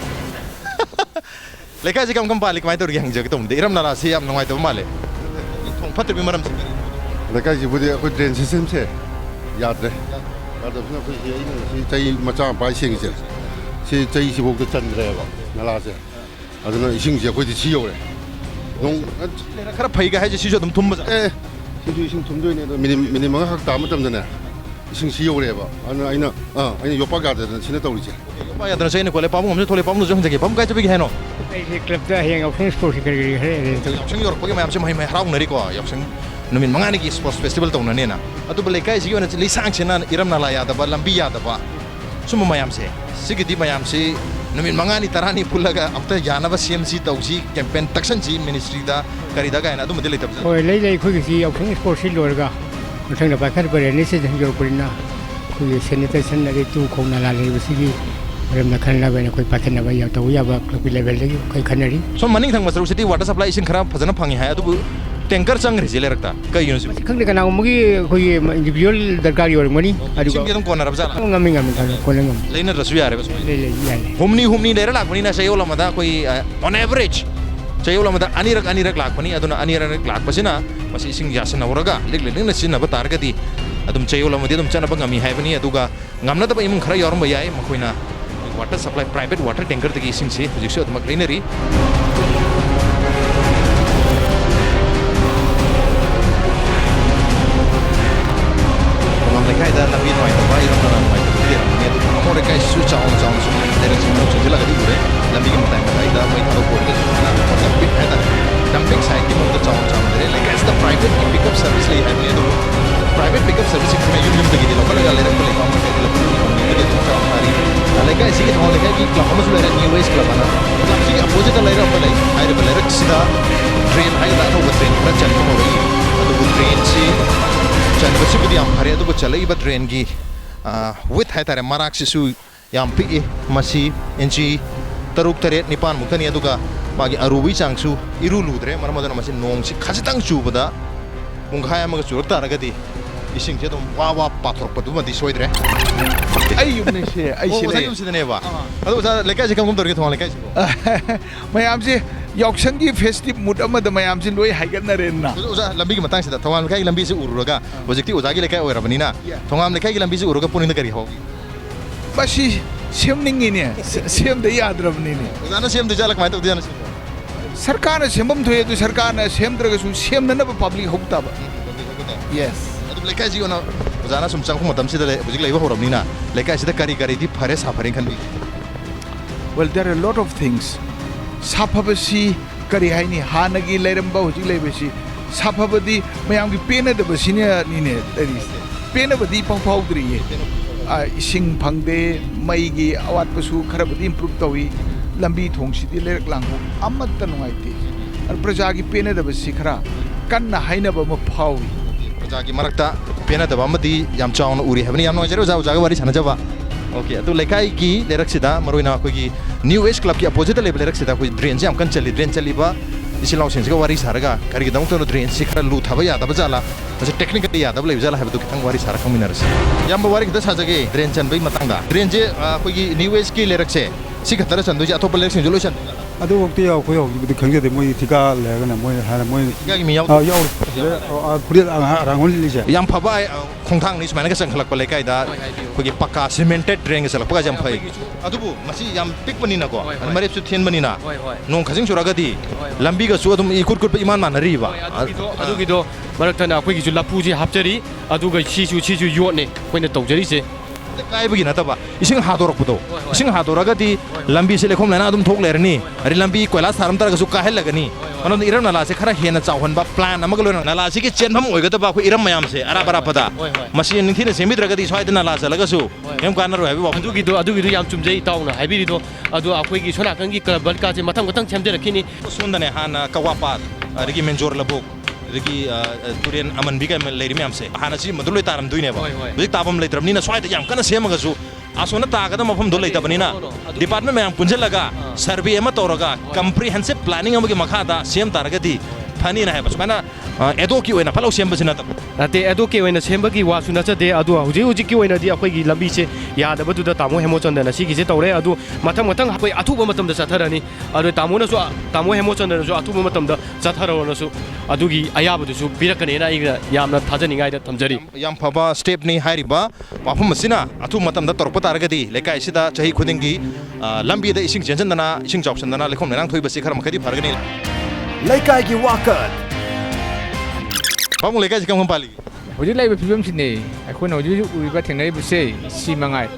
lekai ji kam kam palik mai tor gi hang jo kitom de iram nala si am ngai to male thong phat bi maram lekai ji budi ko drain system se yaad re ada pun aku si cai macam apa ising je, si cai si buku cendera ba, nala je, ada na ising je aku di siyo le, dong. Kerana pagi ke hari si siyo tum baca. Si tu ising tum tu ini mini mana hak tamu macam mana, ising siyo le ba, ana yopa gada dan sini tahu je. Yopa ya dan saya ni kalau pamu, mesti toleh pamu jangan jadi pamu kaya cepat gihano. Ini klub dah yang option sport kerja kerja. Option york pagi macam mahir harau nari ko, option. Numin mangani ki sports festival tawna nena atu bale kai sigi ona lisang chena iram nala ya da ba lambi ya da ba sumu mayam se sigi di mayam se numin mangani tarani pulaga after yana ba CMC tawji campaign takshan ji ministry da kari da ga na adu model tab oi lei khu gi au khung sport si lorga muthang da ba khar bare ni se jor purina khu sanitation na tu khong na la le sigi ram na khan la ba koi pathen na ba ya taw ya ba club level le kai khanari so maning thang masru city water supply isin khara phajana phangi hai adu tanker sang rejile rakta kai university khang de kana mugi khoi individual darkar yor mani adu ga sim kona rabza ngami thang kona ngam leina rasu yare bas le yale humni dera lak mani na sayola mada koi on average sayola mada anirak lak mani aduna anirak lak pasina pasi sing jasna uraga legle na sinna ba targati adum sayola madi adum chana ba ngami hai bani aduga ngamna da ba imung khara yor ba yai makoina water supply private water tanker tagi sing se hujik adum greenery lekai da nabi noi da bai ram na mai da dia ni tu amor lekai su chao su dari semua tu jela gadi ure nabi ki matai matai da mai da ko ke na da big hai da dumping site ki mo da chao dari lekai is the private pickup service lai hai ni do private pickup service ki mai yum da gidi lo kala gale ko le kam ke le ni de tu chao mari lekai si ki ho lekai ki club mo su le new ways club ana club si opposite lai ra palai hai re palai sida train hai da no train ra chan ko ri adu train si chan basi budi am hari adu chalai ba train gi with hai tare marak sisu yam pi masi inchi taruk tare nipan mukani adu ga magi arubi changsu iru ludre marmadana masi nong si khajitang chu bada munghaya ma chu ta ragadi ising je dum wa pathor padu ma di soidre ai yumne se ai se ne se ne ba adu sa lekai je kam dor ge thong lekai mayam se yauksangi festive mood ama da mayam sin loi haigan na ren na uza lambi gi matang sida thongam lekai lambi se uruga project uza gi lekai oira bani na thongam lekai gi lambi se uruga punin da kari ho basi semning ni ne sem da yadra bani ne uza na sem da jalak mai to diana sarkar na semam thoye tu sarkar na sem dra ga su sem na public hokta ba yes adu lekai ji ona uza na sum chang khu matam sida le project lai ba horam ni na lekai sida kari di phare sa phare khan bi well there are a lot of things saphabasi kari haini hanagi leiramba hojik leibasi saphabadi mayam gi pena da basine ni ne tari pena badi pangphaudri ye ising phangde mai gi awat pasu kharabadi improve tawi lambi thong sidi lerak langho amatta nuaiti ar praja gi pena da basi khara kanna haina ba ma phawi praja gi marakta pena da ba amadi yam chauna uri habani yam no jero ja ja wari chana jaba okay तो लेकाई की लेरक सिदा मरोइना कोई की new age club की opposite level लेरक सिदा कोई drain से हम कन चली ड्रेन चली बा इसी लाउ सेंस का वारी सारगा करी दंग तो ड्रेन से खरा लू थाबा यादा बजाला जैसे टेक्निकली यादा बले बजाला है तो कितंग वारी सारा कमिनरस याम वारी किता साजगे ड्रेन चन बई मतंगदा ड्रेन जे कोई की न्यू एज की लेरक से सी खतरा चंदो जे अतोप लेरक से जोलोशन ꯑꯗꯨ ꯋꯥꯛꯇꯤ ꯑꯩꯈꯣꯏ ꯍꯧꯖꯤꯛꯄꯨꯗꯤ ꯈꯪꯖꯗꯦ ꯃꯣꯏ ꯊꯤꯀꯥ ꯂꯩꯔꯒꯅ ꯃꯣꯏ ꯍꯥꯟꯅ ꯃꯣꯏ ꯊꯤꯀꯥꯒꯤ ꯃꯤ ꯌꯥꯎꯔꯤ ꯐꯨꯔꯤꯠ ꯑꯔꯥꯡꯍꯣꯜ ꯂꯤꯂꯤꯁꯦ ꯌꯥꯝ ꯐꯕ ꯈꯣꯡꯊꯥꯡꯅꯤ ꯁꯨꯃꯥꯏꯅꯒ ꯆꯪꯈꯠꯂꯛꯄ ꯂꯩꯀꯥꯏꯗ ꯑꯩꯈꯣꯏꯒꯤ ꯄꯛꯀꯥ ꯁꯤꯃꯦꯟꯇꯦꯗ ꯗ꯭ꯔꯦꯟꯒ ꯆꯠꯂꯛꯄꯒ ꯌꯥꯝ ꯐꯩ ꯑꯗꯨꯕꯨ ꯃꯁꯤ ꯌꯥꯝ ꯄꯤꯛꯄꯅꯤꯅꯀꯣ ꯃꯔꯦꯞꯁꯨ ꯊꯦꯟꯕꯅꯤꯅ ꯅꯣꯡ ꯈꯖꯤꯡ ꯆꯨꯔꯒꯗꯤ ꯂꯝꯕꯤꯒꯁꯨ ꯑꯗꯨꯝ ꯏꯀꯨꯠ ꯀꯨꯠꯄ ꯏꯃꯥꯟ ꯃꯥꯟꯅꯔꯤꯕ ꯑꯗꯨꯒꯤꯗꯣ ꯃꯔꯛꯇꯅ ꯑꯩꯈꯣꯏꯒꯤꯁꯨ ꯂꯐꯨꯁꯦ ꯍꯥꯞꯆꯔꯤ ꯑꯗꯨꯒ ꯁꯤꯁꯨ ꯌꯣꯠꯅꯦ ꯑꯩꯈꯣꯏꯅ ꯇꯧꯖꯔꯤꯁꯦ ꯀꯥꯏꯕꯒꯤ ꯅꯠꯇꯕ ꯏꯁꯤꯡ ꯍꯥꯗꯣꯔꯛꯄꯗꯣ ꯏꯁꯤꯡ ꯍꯥꯗꯣꯔꯒꯗꯤ ꯂꯝꯕꯤꯁꯦ ꯂꯩꯈꯣꯝ ꯂꯩꯅꯥ ꯑꯗꯨꯝ ꯊꯣꯛ ꯂꯩꯔꯅꯤ ꯑꯗꯩ ꯂꯝꯕꯤ ꯀꯣꯏꯂꯥꯁ ꯊꯥꯔꯝ ꯇꯥꯔꯒꯁꯨ ꯀꯥꯏꯍꯜꯂꯒꯅꯤ ꯃꯔꯝꯗꯤ ꯏꯔꯝ ꯅꯂꯥꯁꯦ ꯈꯔ ꯍꯦꯟꯅ ꯆꯥꯎꯍꯟꯕ ꯄ꯭ꯂꯥꯟ ꯑꯃꯒ ꯂꯣꯏꯅꯅ ꯅꯂꯥꯁꯤꯒꯤ ꯆꯦꯟꯐꯝ ꯑꯣꯏꯒꯗꯕ ꯑꯩꯈꯣꯏ ꯏꯔꯝ ꯃꯌꯥꯝꯁꯦ ꯑꯔꯥꯞ ꯑꯔꯥꯞꯄꯗ ꯃꯁꯤ ꯅꯤꯡꯊꯤꯅ ꯁꯦꯝꯕꯤꯗ꯭ꯔꯒꯗꯤ ꯁ꯭ꯋꯥꯏꯗ ꯅꯂꯥ ꯆꯠꯂꯒꯁꯨ ꯀꯩꯝ ꯀꯥꯟꯅꯔꯣꯏ ꯍꯥꯏꯕ ꯋꯥꯐꯝ ꯑꯗꯨꯒꯤꯗꯣ ꯌꯥꯝ ꯆꯨꯝꯖꯩ ꯏꯇꯥꯎꯅ ꯍꯥꯏꯕꯤꯔꯤꯗꯣ ꯑꯗꯣ ꯑꯩꯈꯣꯏꯒꯤ ꯁꯣꯝ ꯅꯥꯀꯟꯒꯤ ꯕꯜꯀꯥꯁꯦ ꯃꯊꯪ ꯃꯊꯪ ꯁꯦꯝꯖꯔꯛꯈꯤꯅꯤ ꯁꯣꯝꯗꯅꯦ ꯍꯥꯟꯅ ꯀꯋꯥꯄꯥꯠ ꯑꯗꯒꯤ ꯃꯦꯟꯖꯣꯔ ꯂꯕꯨꯛ ꯑꯗꯒꯤ ꯇꯨꯔꯦꯟ ꯑꯃꯟꯕꯤꯒ ꯂꯩꯔꯤ ꯃꯌꯥꯝꯁꯦ ꯍꯥꯟꯅ ꯁꯤ ꯃꯗꯨ ꯂꯣꯏ ꯇꯥꯔꯝꯗꯣꯏꯅꯦꯕ ꯍꯧꯖꯤꯛ ꯇꯥꯐꯝ ꯂꯩꯇ꯭ꯔꯕꯅꯤꯅ ꯁ꯭ꯋꯥꯏꯗ ꯌꯥꯝ ꯀꯟꯅ ꯁꯦꯝꯃꯒꯁꯨ ꯑꯁꯣꯝꯅ ꯇꯥꯒꯗꯕ ꯃꯐꯝꯗꯣ ꯂꯩꯇꯕꯅꯤꯅ ꯗꯤꯄꯥꯔꯠꯃꯦꯟ ꯃꯌꯥꯝ ꯄꯨꯟꯁꯤꯜꯂꯒ ꯁꯔꯚꯦ ꯑꯃ ꯇꯧꯔꯒ ꯀꯝꯄ꯭ꯔꯤꯍꯦꯟꯁꯤꯞ ꯄ꯭ꯂꯥꯅꯤꯡ ꯑꯃꯒꯤ ꯃꯈꯥꯗ ꯁꯦꯝ ꯇꯥꯔꯒꯗꯤ ꯐꯅꯤꯅ ꯍꯥꯏꯕ ꯁꯨꯃꯥꯏꯅ ꯑꯦꯗꯣꯛꯀꯤ ꯑꯣꯏꯅ ꯐꯠꯂꯥꯎ ꯁꯦꯝꯕꯁꯤ ꯅꯠꯇꯕ ꯅꯠꯇꯦ ꯑꯦꯗꯣꯛꯀꯤ ꯑꯣꯏꯅ ꯁꯦꯝꯕꯒꯤ ꯋꯥꯁꯨ ꯅꯠꯆꯗꯦ ꯑꯗꯣ ꯍꯧꯖꯤꯛꯀꯤ ꯑꯣꯏꯅꯗꯤ ꯑꯩꯈꯣꯏꯒꯤ ꯂꯝꯕꯤꯁꯦ ꯌꯥꯗꯕꯗꯨꯗ ꯇꯥꯃꯣ ꯍꯦꯃꯣꯆꯟꯗ꯭ꯔꯅ ꯁꯤꯒꯤꯁꯦ ꯇꯧꯔꯦ ꯑꯗꯨ ꯃꯊꯪ ꯑꯩꯈꯣꯏ ꯑꯊꯨꯕ ꯃꯇꯝꯗ ꯆꯠꯊꯔꯅꯤ ꯑꯗꯣ ꯇꯥꯃꯣ ꯍꯦꯃꯣꯆꯟꯗ꯭ꯔꯅꯁꯨ ꯑꯊꯨꯕ ꯃꯇꯝꯗ ꯆꯠꯊꯔꯣꯅꯁꯨ ꯑꯗꯨꯒꯤ ꯑꯌꯥꯕꯗꯨꯁꯨ ꯄꯤꯔꯛꯀꯅꯤꯅ ꯑꯩꯅ ꯌꯥꯝꯅ ꯊꯥꯖꯅꯤꯡꯉꯥꯏꯗ ꯊꯝꯖꯔꯤ ꯌꯥꯝ ꯐꯕ ꯁ꯭ꯇꯦꯞꯅꯤ ꯍꯥꯏꯔꯤꯕ ꯋꯥꯐꯝ ꯑꯁꯤꯅ ꯑꯊꯨꯕ ꯃꯇꯝꯗ ꯇꯧꯔꯛꯄ ꯇꯥꯔꯒꯗꯤ ꯂꯩꯀꯥꯏꯁꯤꯗ ꯆꯍꯤ ꯈꯨꯗꯤꯡꯒꯤ ꯂꯝꯕꯤꯗ ꯏꯁꯤꯡ ꯆꯦꯟꯁꯤꯟꯗꯅ ꯏꯁꯤꯡ ꯆꯥꯎꯁꯤꯟꯗꯅ ꯂꯩꯈꯣꯝ ꯂꯩꯅꯥꯡ ꯊꯣꯛꯏꯕꯁꯤ ꯈꯔ ꯃꯈꯩꯗꯤ ꯐꯔꯒꯅꯤ ꯂꯩꯀꯥꯏꯒꯤ ꯋꯥꯀꯠ ꯄꯥꯕꯨꯡ ꯂꯩꯀꯥꯏꯁꯤ ꯀꯔꯝ ꯄꯥꯜꯂꯤ ꯍꯧꯖꯤꯛ ꯂꯩꯕ ꯐꯤꯕꯝꯁꯤꯅꯦ ꯑꯩꯈꯣꯏꯅ ꯍꯧꯖꯤꯛ ꯎꯔꯤꯕ ꯊꯦꯡꯅꯔꯤꯕꯁꯦ ꯁꯤ ꯃꯉꯥꯏ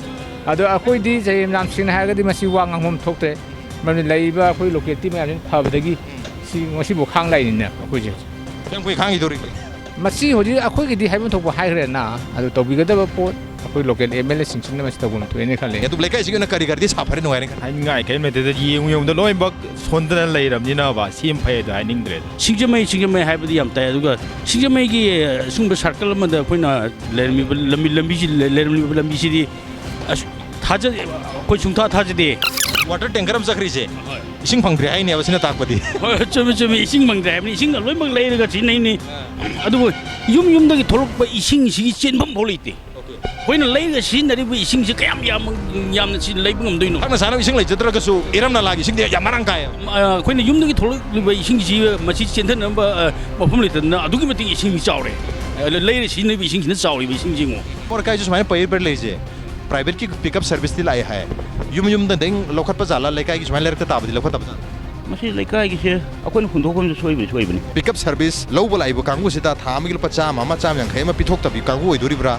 ꯑꯗꯣ ꯑꯩꯈꯣꯏꯗꯤ ꯆꯍꯤ ꯌꯥꯝ ꯁꯦꯡꯅ ꯍꯥꯏꯔꯒꯗꯤ ꯃꯁꯤ ꯋꯥ ꯉꯥꯡꯐꯝ ꯊꯣꯛꯇ꯭ꯔꯦ ꯃꯔꯝꯗꯤ ꯂꯩꯔꯤꯕ ꯑꯩꯈꯣꯏ ꯂꯣꯀꯦꯜꯇꯤ ꯃꯌꯥꯝꯁꯤꯅ ꯐꯕꯗꯒꯤ ꯁꯤ ꯉꯁꯤꯐꯥꯎ ꯈꯥꯡ ꯂꯩꯔꯤꯅꯦ ꯑꯩꯈꯣꯏꯁꯦ ꯀꯌꯥꯝ ꯀꯨꯏ ꯈꯥꯡꯈꯤꯗꯧꯔꯤꯒꯦ ꯃꯁꯤ ꯍꯧꯖꯤꯛ ꯑꯩꯈꯣꯏꯒꯤꯗꯤ ꯍꯥꯏꯐꯝ ꯊꯣꯛꯄ ꯍꯥꯏꯈ꯭ꯔꯦꯅ ꯑꯗꯨ ꯇꯧꯕꯤꯒꯗꯕ ꯄꯣꯠ ꯑꯩꯈꯣꯏ ꯂꯣꯀꯦꯜ ꯑꯦꯝ ꯑꯦꯜ ꯑꯦꯁꯤꯡꯁꯤꯅ ꯃꯁꯤ ꯇꯧꯐꯝ ꯊꯣꯛꯑꯦꯅ ꯈꯜꯂꯦ ꯑꯗꯨ ꯂꯩꯀꯥꯏꯁꯤꯒꯤ ꯑꯣꯏꯅ ꯀꯔꯤ ꯁꯥꯐꯔꯦ ꯅꯨꯡꯉꯥꯏꯔꯦ ꯍꯥꯏꯅꯤꯡꯉꯥꯏ ꯀꯔꯤꯝ ꯂꯩꯇꯦꯗ ꯌꯦꯡꯉꯨꯗ ꯂꯣꯏꯅꯃꯛ ꯁꯣꯟꯗꯅ ꯂꯩꯔꯕꯅꯤꯅ ꯁꯦꯝ ꯐꯩ ꯑꯗꯨ ꯍꯥꯏꯅꯤꯡꯗ꯭ꯔꯦ ꯁꯤꯡꯖꯃꯩ ꯍꯥꯏꯕꯗꯤ ꯌꯥꯝ ꯇꯥꯏ ꯑꯗꯨꯒ ꯁꯤꯡꯖꯃꯩꯒꯤ ꯑꯁꯨꯝꯕ ꯁꯥꯔꯀꯜ ꯑꯃꯗ ꯑꯩꯈꯣꯏꯅ ꯂꯩꯔꯝꯂꯤꯕ ꯂꯝꯕꯤꯁꯤꯗꯤ ꯑꯩꯈꯣꯏ ꯁꯨꯡꯊꯥ ꯊꯥꯖꯗꯦ ꯋꯥꯇꯔ ꯇꯦꯡꯀꯔ ꯑꯃ ꯆꯠꯈ꯭ꯔꯤꯁꯦ ꯏꯁꯤꯡ ꯐꯪꯗ꯭ꯔꯦ ꯍꯥꯏꯅꯦꯕ ꯁꯤꯅ ꯇꯥꯛꯄꯗꯤ ꯆꯨꯝꯃꯤ ꯏꯁꯤꯡ ꯐꯪꯗ꯭ꯔꯦ ꯍꯥꯏꯕꯅꯤ ꯏꯁꯤꯡ ꯂꯣꯏꯅꯃꯛ ꯂꯩꯔꯒ ꯁꯤꯖꯤꯟꯅꯩꯅꯤ ꯑꯗꯨꯕꯨ ꯌꯨꯝꯗꯒꯤ ꯊꯣꯛꯂꯛꯄ ꯏꯁꯤꯡꯁꯤꯒꯤ ꯆꯦꯟꯐꯝ ꯐꯥꯎ ꯂꯩꯇꯦ ꯑꯩꯈꯣꯏꯅ ꯂꯩꯔꯒ ꯁꯤꯖꯤꯟꯅꯔꯤꯕ ꯏꯁꯤꯡꯁꯤ ꯀꯌꯥꯝ ꯌꯥꯝꯅ ꯂꯩꯕ ꯉꯝꯗꯣꯏꯅꯣ ꯊꯛꯅ ꯆꯥꯅꯕ ꯏꯁꯤꯡ ꯂꯩꯖꯗ꯭ꯔꯒꯁꯨ ꯏꯔꯝ ꯅꯂꯥꯒꯤ ꯏꯁꯤꯡꯗꯤ ꯌꯥꯝ ꯃꯔꯥꯡ ꯀꯥꯏ ꯑꯩꯈꯣꯏꯅ ꯌꯨꯝꯗꯒꯤ ꯊꯣꯛꯂꯛꯂꯤꯕ ꯏꯁꯤꯡꯁꯤ ꯃꯁꯤ ꯆꯦꯟꯊꯅꯕ ꯃꯐꯝ ꯂꯩꯇꯗꯅ ꯑꯗꯨꯛꯀꯤ ꯃꯇꯤꯛ ꯏꯁꯤꯡ ꯆꯥꯎꯔꯦ ꯂꯩꯔ ꯁꯤꯖꯤꯟꯅꯔꯤꯕ ꯏꯁꯤꯡꯁꯤꯅ ꯆꯥꯎꯔꯤꯕ ꯏꯁꯤꯡꯁꯤꯡꯉꯣ ꯂꯩꯀꯥꯏꯁꯨ ꯁꯨꯃꯥꯏꯅ ꯄꯩꯔ ꯂꯩꯔꯤꯁꯦ ꯄ꯭ꯔꯥꯏꯚꯦꯠꯀꯤ ꯄꯤꯛꯑꯞ ꯁꯔꯚꯤꯁꯇꯤ ꯂꯥꯛꯑꯦ ꯍꯥꯏ ꯌꯨꯝꯗ ꯂꯧꯈꯠꯄ ꯖꯥꯠꯂ ꯂꯩꯀꯥꯏꯒꯤ ꯁꯨꯃꯥꯏꯅ ꯂꯩꯔꯛꯇ ꯇꯥꯕꯗꯤ ꯂꯧꯈꯠꯇꯕ ꯖꯥꯠꯂ ꯃꯁꯤ ꯂꯩꯀꯥꯏꯒꯤꯁꯦ ꯑꯩꯈꯣꯏꯅ ꯍꯨꯟꯗꯣꯛꯐꯝꯁꯨ ꯁꯣꯏꯕꯅꯤ ꯄꯤꯛꯑꯞ ꯁꯔꯚꯤꯁ ꯂꯧꯕ ꯂꯥꯛꯏꯕ ꯀꯥꯡꯕꯨꯁꯤꯗ ꯊꯥ ꯑꯃꯒꯤ ꯂꯨꯄꯥ ꯆꯥꯝꯃ ꯌꯥꯡꯈꯩ ꯑꯃ ꯄꯤꯊꯣꯛꯇꯕꯤ ꯀꯥꯡꯕꯨ ꯑꯣꯏꯗꯣꯔꯤꯕ꯭ꯔꯥ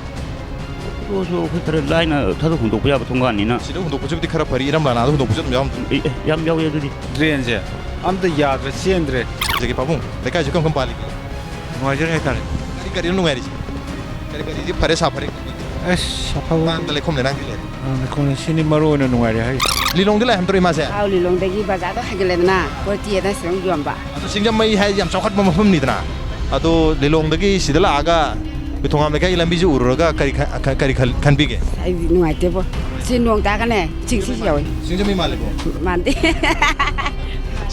ꯑꯗꯨꯁꯨ ꯑꯩꯈꯣꯏ ꯈꯔ ꯂꯥꯏꯅ ꯍꯨꯟꯗꯣꯛꯄ ꯌꯥꯕ ꯊꯣꯡꯒꯥꯟꯅꯤꯅ ꯁꯤꯗ ꯍꯨꯟꯗꯣꯛꯄꯁꯤꯕꯨꯗꯤ ꯈꯔ ꯐꯔꯤ ꯏꯔꯝ ꯂꯥꯅꯥꯗ ꯍꯨꯟꯗꯣꯛꯄꯁꯨ ꯑꯗꯨꯝ ꯌꯥꯝ ꯌꯥꯎꯋꯤ ꯑꯗꯨꯗꯤ ꯗ꯭ꯔꯦꯟꯁꯦ ꯑꯝꯇ ꯌꯥꯗ꯭ꯔꯦ ꯆꯦꯟꯗ꯭ꯔꯦ ꯍꯧꯖꯤꯛꯀꯤ ꯄꯥꯕꯨꯡ ꯂꯩꯀꯥꯏꯁꯤ ꯀꯔꯝ ꯄꯥꯜꯂꯤꯒꯦ ꯅꯨꯡꯉꯥꯏꯖꯔꯦ ꯍꯥꯏꯇꯥꯔꯦ ꯀꯔꯤꯅꯣ ꯅꯨꯡꯉꯥꯏꯔꯤꯁꯦ ꯀꯔꯤꯗꯤ ꯐꯔꯦ ꯁꯥꯐꯔꯦ ꯑꯁ ꯑꯐꯕ ꯃꯥꯡꯗ ꯂꯩꯈꯣꯝ ꯂꯩꯅꯥꯡꯗꯤ ꯂꯩꯔꯦ ꯂꯩꯈꯣꯝ ꯁꯤꯅꯤ ꯃꯔꯨ ꯑꯣꯏꯅ ꯅꯨꯡꯉꯥꯏꯔꯦ ꯍꯥꯏ ꯂꯤꯂꯣꯡꯗꯤ ꯂꯥꯛꯍꯟꯗ꯭ꯔꯣ ꯏꯃꯥꯁꯦ ꯑꯥꯎ ꯂꯤꯂꯣꯡꯗꯒꯤ ꯕꯖꯥꯔꯗ ꯍꯥꯏꯒꯠꯂꯦꯗꯅ ꯄꯣꯠꯇꯤꯗ ꯁꯤꯗ ꯌꯣꯟꯕ ꯑꯗꯣ ꯁꯤꯡꯖꯃꯩ ꯍꯥꯏ ꯌꯥꯝ ꯆꯥꯎꯈꯠꯄ ꯃꯐꯝꯅꯤꯗꯅ ꯑꯗꯣ ꯂꯤꯂꯣꯡꯗꯒꯤ ꯁꯤꯗ ꯂꯥꯛꯑꯒ ꯊꯣꯡꯒꯥꯝ ꯂꯩꯀꯥꯏꯒꯤ ꯂꯝꯕꯤꯁꯤ ꯎꯔꯨꯔꯒ ꯀꯔꯤ ꯈꯟꯕꯤꯒꯦ ꯑꯩꯗꯤ ꯅꯨꯡꯉꯥꯏꯇꯦꯕꯣ ꯁꯤ ꯅꯣꯡ ꯇꯥꯒꯅꯦ ꯆꯤꯡꯁꯤ ꯌꯥꯎꯋꯤ ꯁꯤꯡꯖꯃꯩ ꯃꯥꯜꯂꯦꯕꯣ ꯃꯥꯟꯗꯦ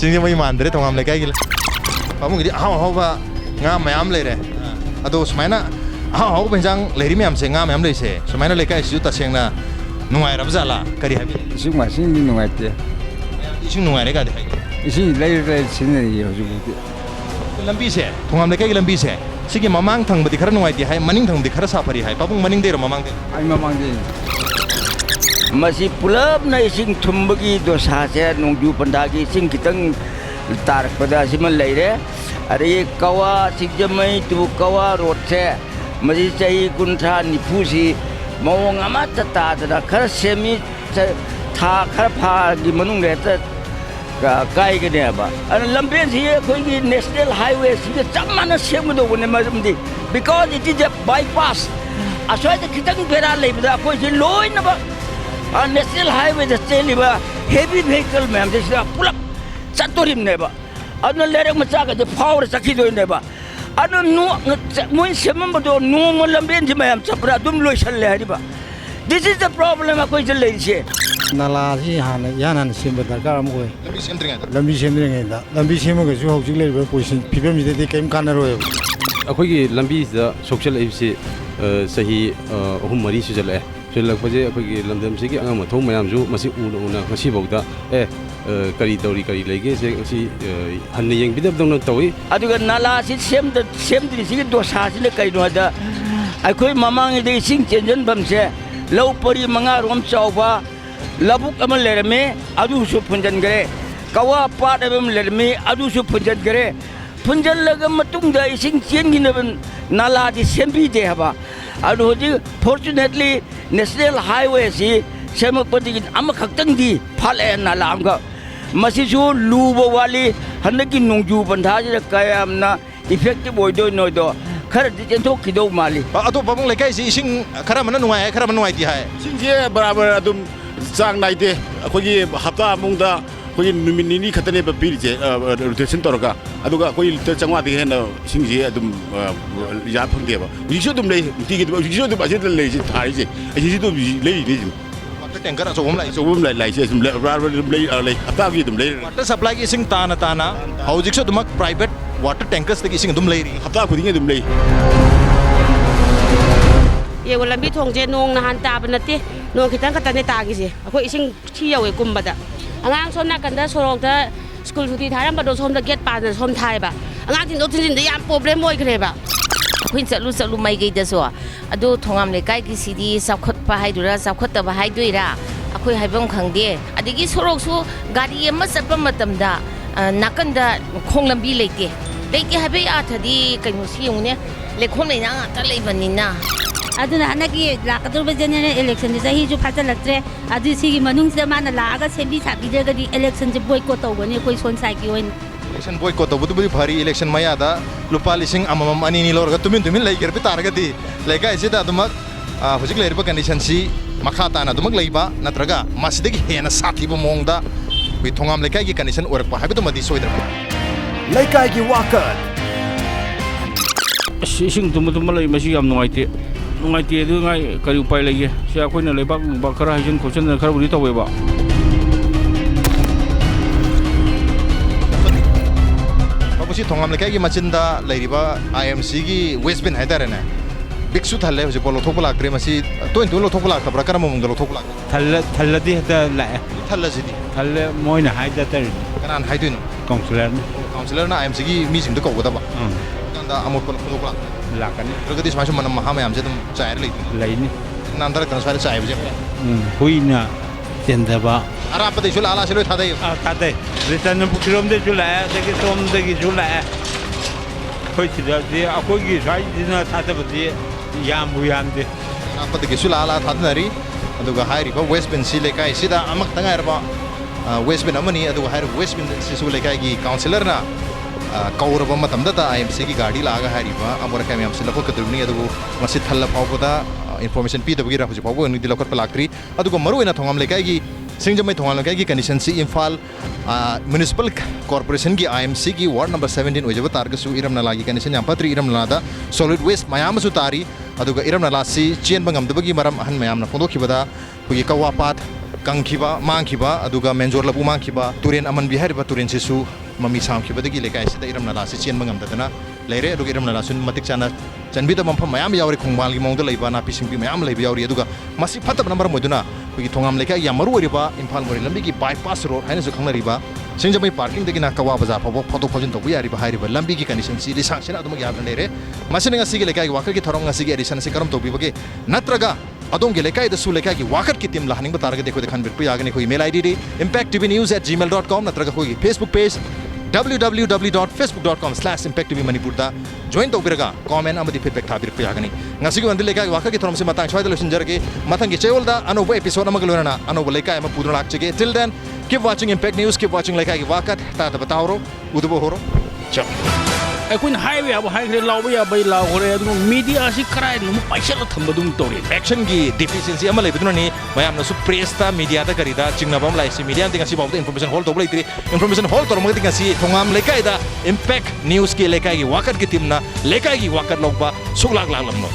ꯁꯤꯡꯖꯃꯩ ꯃꯥꯟꯗ꯭ꯔꯦ ꯊꯣꯡꯒꯥꯝ ꯂꯩꯀꯥꯏꯒꯤ ꯄꯥꯕꯨꯡꯒꯤꯗꯤ ꯑꯍꯥꯎꯕ ꯉꯥ ꯃꯌꯥꯝ ꯂꯩꯔꯦ ꯑꯗꯣ ꯁꯨꯃꯥꯏꯅ ꯑꯍꯥꯎꯕ ꯏꯟꯖꯥꯡ ꯂꯩꯔꯤ ꯃꯌꯥꯝꯁꯦ ꯉꯥ ꯃꯌꯥꯝ ꯂꯩꯁꯦ ꯁꯨꯃꯥꯏꯅ ꯂꯩꯀꯥꯏꯁꯤꯁꯨ ꯇꯁꯦꯡꯅ ꯅꯨꯡꯉꯥꯏꯔꯕ ꯖꯥꯠꯂꯥ ꯀꯔꯤ ꯍꯥꯏꯕꯤ ꯏꯁꯤꯡ ꯃꯥꯏꯁꯤꯡꯗꯤ ꯅꯨꯡꯉꯥꯏꯇꯦ ꯏꯁꯤꯡ ꯅꯨꯡꯉꯥꯏꯔꯦ ꯀꯥꯏꯗꯤ ꯍꯥꯏꯒꯦ ꯏꯁꯤꯡ ꯂꯩꯔ ꯁꯤꯖꯤꯟꯅꯔꯤꯌꯦ ꯍꯧꯖꯤꯛꯐꯥꯎꯗꯤ ꯂꯝꯕꯤꯁꯦ ꯊꯣꯡꯒꯥꯝ ꯂꯩꯀꯥꯏꯒꯤ ꯂꯝꯕꯤꯁꯦ ꯁꯤꯒꯤ ꯃꯃꯥꯡ ꯊꯪꯕꯗꯤ ꯈꯔ ꯅꯨꯡꯉꯥꯏꯇꯦ ꯍꯥꯏ ꯃꯅꯤꯡ ꯊꯪꯕꯗꯤ ꯈꯔ ꯁꯥꯐꯔꯤ ꯍꯥꯏ ꯄꯥꯕꯨꯡ ꯃꯅꯤꯡꯗꯩꯔꯣ ꯃꯃꯥꯡꯗꯩꯔꯣ ꯑꯩ ꯃꯃꯥꯡꯗꯩ ꯃꯁꯤ ꯄꯨꯂꯞꯅ ꯏꯁꯤꯡ ꯊꯨꯝꯕꯒꯤ ꯗꯣꯁꯥꯁꯦ ꯅꯣꯡꯖꯨ ꯄꯟꯊꯥꯒꯤ ꯏꯁꯤꯡ ꯈꯤꯇꯪ ꯇꯥꯔꯛꯄꯗ ꯑꯁꯤꯃ ꯂꯩꯔꯦ ꯑꯗꯒꯤ ꯀꯋꯥ ꯁꯤꯡꯖꯃꯩ ꯇꯨ ꯀꯋꯥ ꯔꯣꯗꯁꯦ ꯃꯁꯤ ꯆꯍꯤ 30-40ꯁꯤ ꯃꯑꯣꯡ ꯑꯃꯠꯇ ꯇꯥꯗꯅ ꯈꯔ ꯁꯦꯝꯃꯤ ꯊꯥ ꯈꯔ ꯐꯥꯒꯤ ꯃꯅꯨꯡꯗ ꯍꯦꯛꯇ ꯀꯥꯏꯒꯅꯦꯕ ꯑꯗꯨꯅ ꯂꯝꯕꯦꯟꯁꯤ ꯑꯩꯈꯣꯏꯒꯤ ꯅꯦꯁꯅꯦꯜ ꯍꯥꯏꯋꯦꯁꯤꯒ ꯆꯞ ꯃꯥꯟꯅ ꯁꯦꯝꯒꯗꯧꯕꯅꯦ ꯃꯔꯝꯗꯤ ꯕꯤꯀꯣꯖ ꯏꯠ ꯏज ꯑꯦ ꯕꯥꯏꯄꯥꯁ ꯑꯁ꯭ꯋꯥꯏꯗ खितंग बेरा लेबदा अखोई लोइनब नेशनल हाईवे चेलिबा हेवी व्हीकल मैम पुलप चतोरीनेबा अदन लेरक मचा के फावर चखीदोइनेबा अदन नो मोइन सेमबदो नोम लंबेन जि मैम चपरा दुम लोइसल्ले Hariba This is the problem ꯑꯩꯈꯣꯏ ꯂꯩꯔꯤꯁꯦ ꯅꯂꯥꯁꯤ ꯍꯥꯟꯅ ꯏꯍꯥꯟ ꯍꯥꯟꯅ ꯁꯦꯝꯕ ꯗꯔꯀꯥꯔ ꯑꯃ ꯑꯣꯏ ꯂꯝꯕꯤ ꯁꯦꯝꯗ꯭ꯔꯤꯉꯩꯗ ꯂꯝꯕꯤ ꯁꯦꯝꯃꯒꯁꯨ ꯍꯧꯖꯤꯛ ꯂꯩꯔꯤꯕ ꯄꯣꯖꯤꯁꯟ ꯐꯤꯕꯝꯁꯤꯗꯗꯤ ꯀꯔꯤꯝ ꯀꯥꯟꯅꯔꯣꯏꯕ ꯑꯩꯈꯣꯏꯒꯤ ꯂꯝꯕꯤꯁꯤꯗ ꯁꯣꯛꯆꯜꯂꯛꯏꯕꯁꯤ ꯆꯍꯤ 3-4 ꯁꯨꯖꯜꯂꯛꯑꯦ ꯁꯨꯖꯜꯂꯛꯄꯁꯦ ꯑꯩꯈꯣꯏꯒꯤ ꯂꯝꯗꯝꯁꯤꯒꯤ ꯑꯉꯝ ꯑꯊꯧ ꯃꯌꯥꯝꯁꯨ ꯃꯁꯤ ꯎꯅ ꯉꯁꯤꯐꯥꯎꯗ ꯀꯔꯤ ꯇꯧꯔꯤ ꯀꯔꯤ ꯂꯩꯒꯦꯁꯦ ꯉꯁꯤ ꯍꯟꯅ ꯌꯦꯡꯕꯤꯗꯕꯗꯧꯅ ꯇꯧꯏ ꯑꯗꯨꯒ ꯅꯂꯥꯁꯤ ꯁꯦꯝꯗ꯭ꯔꯤꯁꯤꯒꯤ ꯗꯣꯁꯥꯁꯤꯅ ꯀꯩꯅꯣꯗ ꯑꯩꯈꯣꯏ ꯃꯃꯥꯡꯉꯩꯗ ꯏꯁꯤꯡ ꯆꯦꯟꯖꯟꯐꯝꯁꯦ ꯂꯧ ꯄꯔꯤ 5 ꯆꯥꯎꯕ ꯂꯕꯨꯛ ꯑꯃ ꯂꯩꯔꯝꯃꯤ ꯑꯗꯨꯁꯨ ꯐꯨꯟꯖꯟꯈ꯭ꯔꯦ ꯀꯋꯥ ꯄꯥꯠ ꯑꯃ ꯂꯩꯔꯝꯃꯤ ꯑꯗꯨꯁꯨ ꯐꯨꯟꯖꯟꯈ꯭ꯔꯦ ꯐꯨꯟꯖꯜꯂꯒ ꯃꯇꯨꯡꯗ ꯏꯁꯤꯡ ꯆꯦꯟꯈꯤꯅꯕ ꯅꯂꯥꯗꯤ ꯁꯦꯝꯕꯤꯗꯦ ꯍꯥꯏꯕ ꯑꯗꯨ ꯍꯧꯖꯤꯛ ꯐꯣꯔꯆꯨꯅꯦꯠꯂꯤ ꯅꯦꯁꯅꯦꯜ ꯍꯥꯏꯋꯦ ꯑꯁꯤ ꯁꯦꯝꯃꯛꯄꯗꯒꯤ ꯑꯃꯈꯛꯇꯪꯗꯤ ꯐꯥꯠꯂꯛꯑꯦ ꯅꯂꯥ ꯑꯃꯒ ꯃꯁꯤꯁꯨ ꯂꯨꯕ ꯋꯥꯠꯂꯤ ꯍꯟꯗꯛꯀꯤ ꯅꯣꯡꯖꯨ ꯄꯟꯊꯥꯁꯤꯗ ꯀꯌꯥꯝꯅ ꯏꯐꯦꯛꯇꯤꯕ ꯑꯣꯏꯗꯣꯏꯅꯣꯗꯣ ꯈꯔꯗꯤ ꯆꯦꯟꯊꯣꯛꯈꯤꯗꯧ ꯃꯥꯜꯂꯤ ꯑꯗꯣ ꯄꯥꯕꯨꯡ ꯂꯩꯀꯥꯏꯁꯤ ꯏꯁꯤꯡ ꯈꯔ ꯑꯃꯅ ꯅꯨꯡꯉꯥꯏ ꯈꯔ ꯑꯃꯅ ꯅꯨꯡꯉꯥꯏꯇꯦ ꯍꯥꯏ ꯏꯁꯤꯡꯁꯦ ꯕꯔꯥꯕꯔ ꯑꯗꯨꯝ ꯆꯥꯡ ꯅꯥꯏꯗꯦ ꯑꯩꯈꯣꯏꯒꯤ ꯍꯞꯇꯥ ꯑꯃꯨꯡꯗ ꯑꯩꯈꯣꯏꯒꯤ ꯅꯨꯃꯤꯠ 2 ꯈꯛꯇꯅꯦꯕ ꯄꯤꯔꯤꯁꯦ ꯔꯣꯇꯦꯁꯟ ꯇꯧꯔꯒ ꯑꯗꯨꯒ ꯑꯩꯈꯣꯏ ꯂꯤꯇꯔ 500ꯗꯒꯤ ꯍꯦꯟꯅ ꯏꯁꯤꯡꯁꯦ ꯑꯗꯨꯝ ꯌꯥ ꯐꯪꯗꯦꯕ ꯍꯧꯖꯤꯛꯁꯨ ꯑꯗꯨꯝ ꯂꯩ ꯅꯨꯡꯇꯤꯒꯤ ꯑꯗꯨꯝ ꯍꯧꯖꯤꯛꯁꯨ ꯑꯗꯨꯝ ꯑꯁꯤꯗ ꯂꯩꯔꯤꯁꯦ ꯊꯥꯔꯤꯁꯦ ꯑꯁꯤꯁꯨ ꯑꯗꯨꯝ ꯂꯩꯔꯤꯅꯤ वाटर टैंकर अचौब लाइसे हफ्तागी वाटर सप्लाई की इसिंग ताना ताना हौजिक प्राइवेट वाटर टैंकर्स तक इसिंग हफ्ता खुद ये लंबी थोंजे नोंग नहान ताब नते नोंग खितंग खतने तागिसे अखोई इसिंग थी यवे कुंबदा अंगांग सोम नाकंदा सोरोंगदा स्कूल सुटी थारंबदो सोमदा गेट पादा सोम थायबा अंगांग दिन दिन दे याम प्रॉब्लम ओइख्रेबा ꯑꯩꯈꯣꯏ ꯆꯠꯂꯨ ꯃꯥꯏꯀꯩꯗꯁꯨ ꯑꯗꯨ ꯊꯣꯉꯥꯝ ꯂꯩꯀꯥꯏꯒꯤ ꯁꯤꯗꯤ ꯆꯥꯎꯈꯠꯄ ꯍꯥꯏꯗꯣꯏꯔꯥ ꯆꯥꯎꯈꯠꯇꯕ ꯍꯥꯏꯗꯣꯏꯔꯥ ꯑꯩꯈꯣꯏ ꯍꯥꯏꯐꯝ ꯈꯪꯗꯦ ꯑꯗꯒꯤ ꯁꯣꯔꯣꯛꯁꯨ ꯒꯥꯔꯤ ꯑꯃ ꯆꯠꯄ ꯃꯇꯝꯗ ꯅꯥꯀꯟꯗ ꯈꯣꯡ ꯂꯝꯕꯤ ꯂꯩꯇꯦ ꯍꯥꯏꯕꯩ ꯑꯥꯊꯗꯤ ꯀꯩꯅꯣꯁꯤ ꯌꯦꯡꯉꯨꯅꯦ ꯂꯩꯈꯣꯝ ꯂꯩꯅꯥꯡ ꯉꯥꯛꯇ ꯂꯩꯕꯅꯤꯅ ꯑꯗꯨꯅ ꯍꯟꯗꯛꯀꯤ ꯂꯥꯛꯀꯗꯧꯔꯤꯕ ꯖꯦꯅꯔꯦꯜ ꯏꯂꯦꯛꯁꯟꯁꯦ ꯆꯍꯤꯁꯨ ꯐꯥꯖꯤꯜꯂꯛꯇ꯭ꯔꯦ ꯑꯗꯨ ꯁꯤꯒꯤ ꯃꯅꯨꯡꯁꯤꯗ ꯃꯥꯅ ꯂꯥꯛꯑꯒ ꯁꯦꯝꯕꯤ ꯁꯥꯕꯤꯗ꯭ꯔꯒꯗꯤ ꯏꯂꯦꯛꯁꯟꯁꯦ ꯕꯣꯏꯀꯣꯠ ꯇꯧꯒꯅꯤ ꯑꯩꯈꯣꯏ ꯁꯣꯟ ꯁꯥꯏꯠꯀꯤ ꯑꯣꯏꯅ इलेक्शन बॉयकॉट तौबदुबुदी फरी इलेक्शन मयादा लुपा लिसिंग अममम अनिनी लौरगा तुमिन लेगर पे तारगदी लेका इसिदा अदुमक हुजिक लेरबा कंडीशन सी मखा ताना अदुमक लेबा नत्रगा मसिदगी हेना साथिबो मोंगदा wi thongam lekai gi condition orakpa habidu madi soidra lekai gi wakat ising tum lei masi yam nuaite du ngai kari upai lege sia akoina lebak bakara hajin kochen khara buri taweba बाबूसी Thongam लेकाई की मचिंदा लेरिबा IMC की waste bin Haider ने बिक्सु थल्ले हुजे बोलो थोक लाक्रे मसी तो लो थोक लाक तबरा करम मंगलो थोक लाक थल्लदी हता ला थल्ला सिदी थल्ले मोइना हाइदा तर कनान हाइदुन काउंसलर ना आईएमसी की मीसिंग तो कौगदबा कंदा अमोट को थोक लाक लाकनी प्रगति समाज मन महा मयाम से तुम चायर लेनी नांदर ट्रांसफर चाय बजे हुइना चंदबा अरापदे जुला आला चलो थादे थादे रिटर्न बुकिरोम दे जुला दे सोम दे जुला खोइ सिदे अखोगी साइ दिना थादबदि याम बुयाम दे अरापदे के जुला आला थादनरी अदुगा हाइरिबा वेस्ट बेन सि लेकाई सिदा अमक तंगारबा वेस्ट बेन अमनी अदुगा हाइर वेस्ट बेन सिसु लेकाई की काउंसलर ना कौरब मतमदा आईएमसी की गाड़ी लागा हाइरिबा अमर का मैम से लको कदुनी अदुगु मसि थल्ला फावबदा इन्फॉर्मेशन पीदबगी राफुजि फावबो नि दिलखत लाक्ट्री अदुगु मरुइना थोंगाम लेकाई की सिंजमै थोंगाम लेकाई की कंडीशन सी इम्फाल म्युनिसिपल कॉर्पोरेशन की आईएमसी की वार्ड नंबर 17 ओइजब तारगसु इरमनाला की कंडीशन याम पत्री इरमनादा सॉलिड वेस्ट मयामसु तारी अदुगा इरमनाला सी चेन बंगमदबगी मरम अहन मयामना फोंदोखिबदा हुई कवापात कंखिबा मांखिबा अदुगा मेंजोर लबु मांखिबा तुरेन अमन बिहारिबा तुरेन सिसु मम्मी सामखिबदगी लेकाई सिदा इरमनाला सी चेन बंगमदना लेरे अदुगा इरमनाला सुन मतिक चाना चनबिदा मफम मयाम यावरी खोंगबाल की मौंदा लेबा ना पिसिंग मयाम लेबा यावरी अदुगा मसी फतब नंबर मोदुना हुई थोंगाम लेकाई या मरु ओरिबा इम्फाल मोरी लंबी की बाईपास रोड हाइनसु खंगनरिबा सिंजमै पार्किंग दगिना कवा बाजार फावबो फोटो फोजिन तोबु यारिबा हारिबा लंबी की कंडीशन सी रिसांसिना अदुम याबन लेरे मसिन ngasi gi lekai wakar ki thorong ngasi gi edition si karam tobibage natraga adong gi lekai da su lekai gi wakar ki team lahning ba targa dekho dekhan birpu yagani khoi email id impacttvnews@gmail.com natraga khoi facebook page www.facebook.com/impacttvmanipur da join tobiraga comment amadi feedback thabirpu yagani ngasi gi wandi lekai wakar ki thorom se matang chwai da losin jarage matang gi chewol da anobo episode amagalona anobo lekai ama pudron lakchege till then keep watching impact news keep watching lekai gi wakat ta da batawro udubo horo ciao अखोन highway अब highway लाउबा याबै लाउखरे अदु media असि कराय नु पैसल थंबदुम तोरे एक्शन की डिफिशिएंसी अमा लेबदुननि मयामना सु प्रेस ता मीडिया ता करिदा चिंगनाबम लाइसि मीडिया तिंगासि बावदा इन्फॉर्मेशन होल तोबलै त्रि इन्फॉर्मेशन होल तोरमग तिंगासि थोंगाम लेकाय दा इम्पैक्ट न्यूज़ के लेकाय की वाकत की टीम ना लेकाय की वाकत लोगबा सुगलाग लागलमनो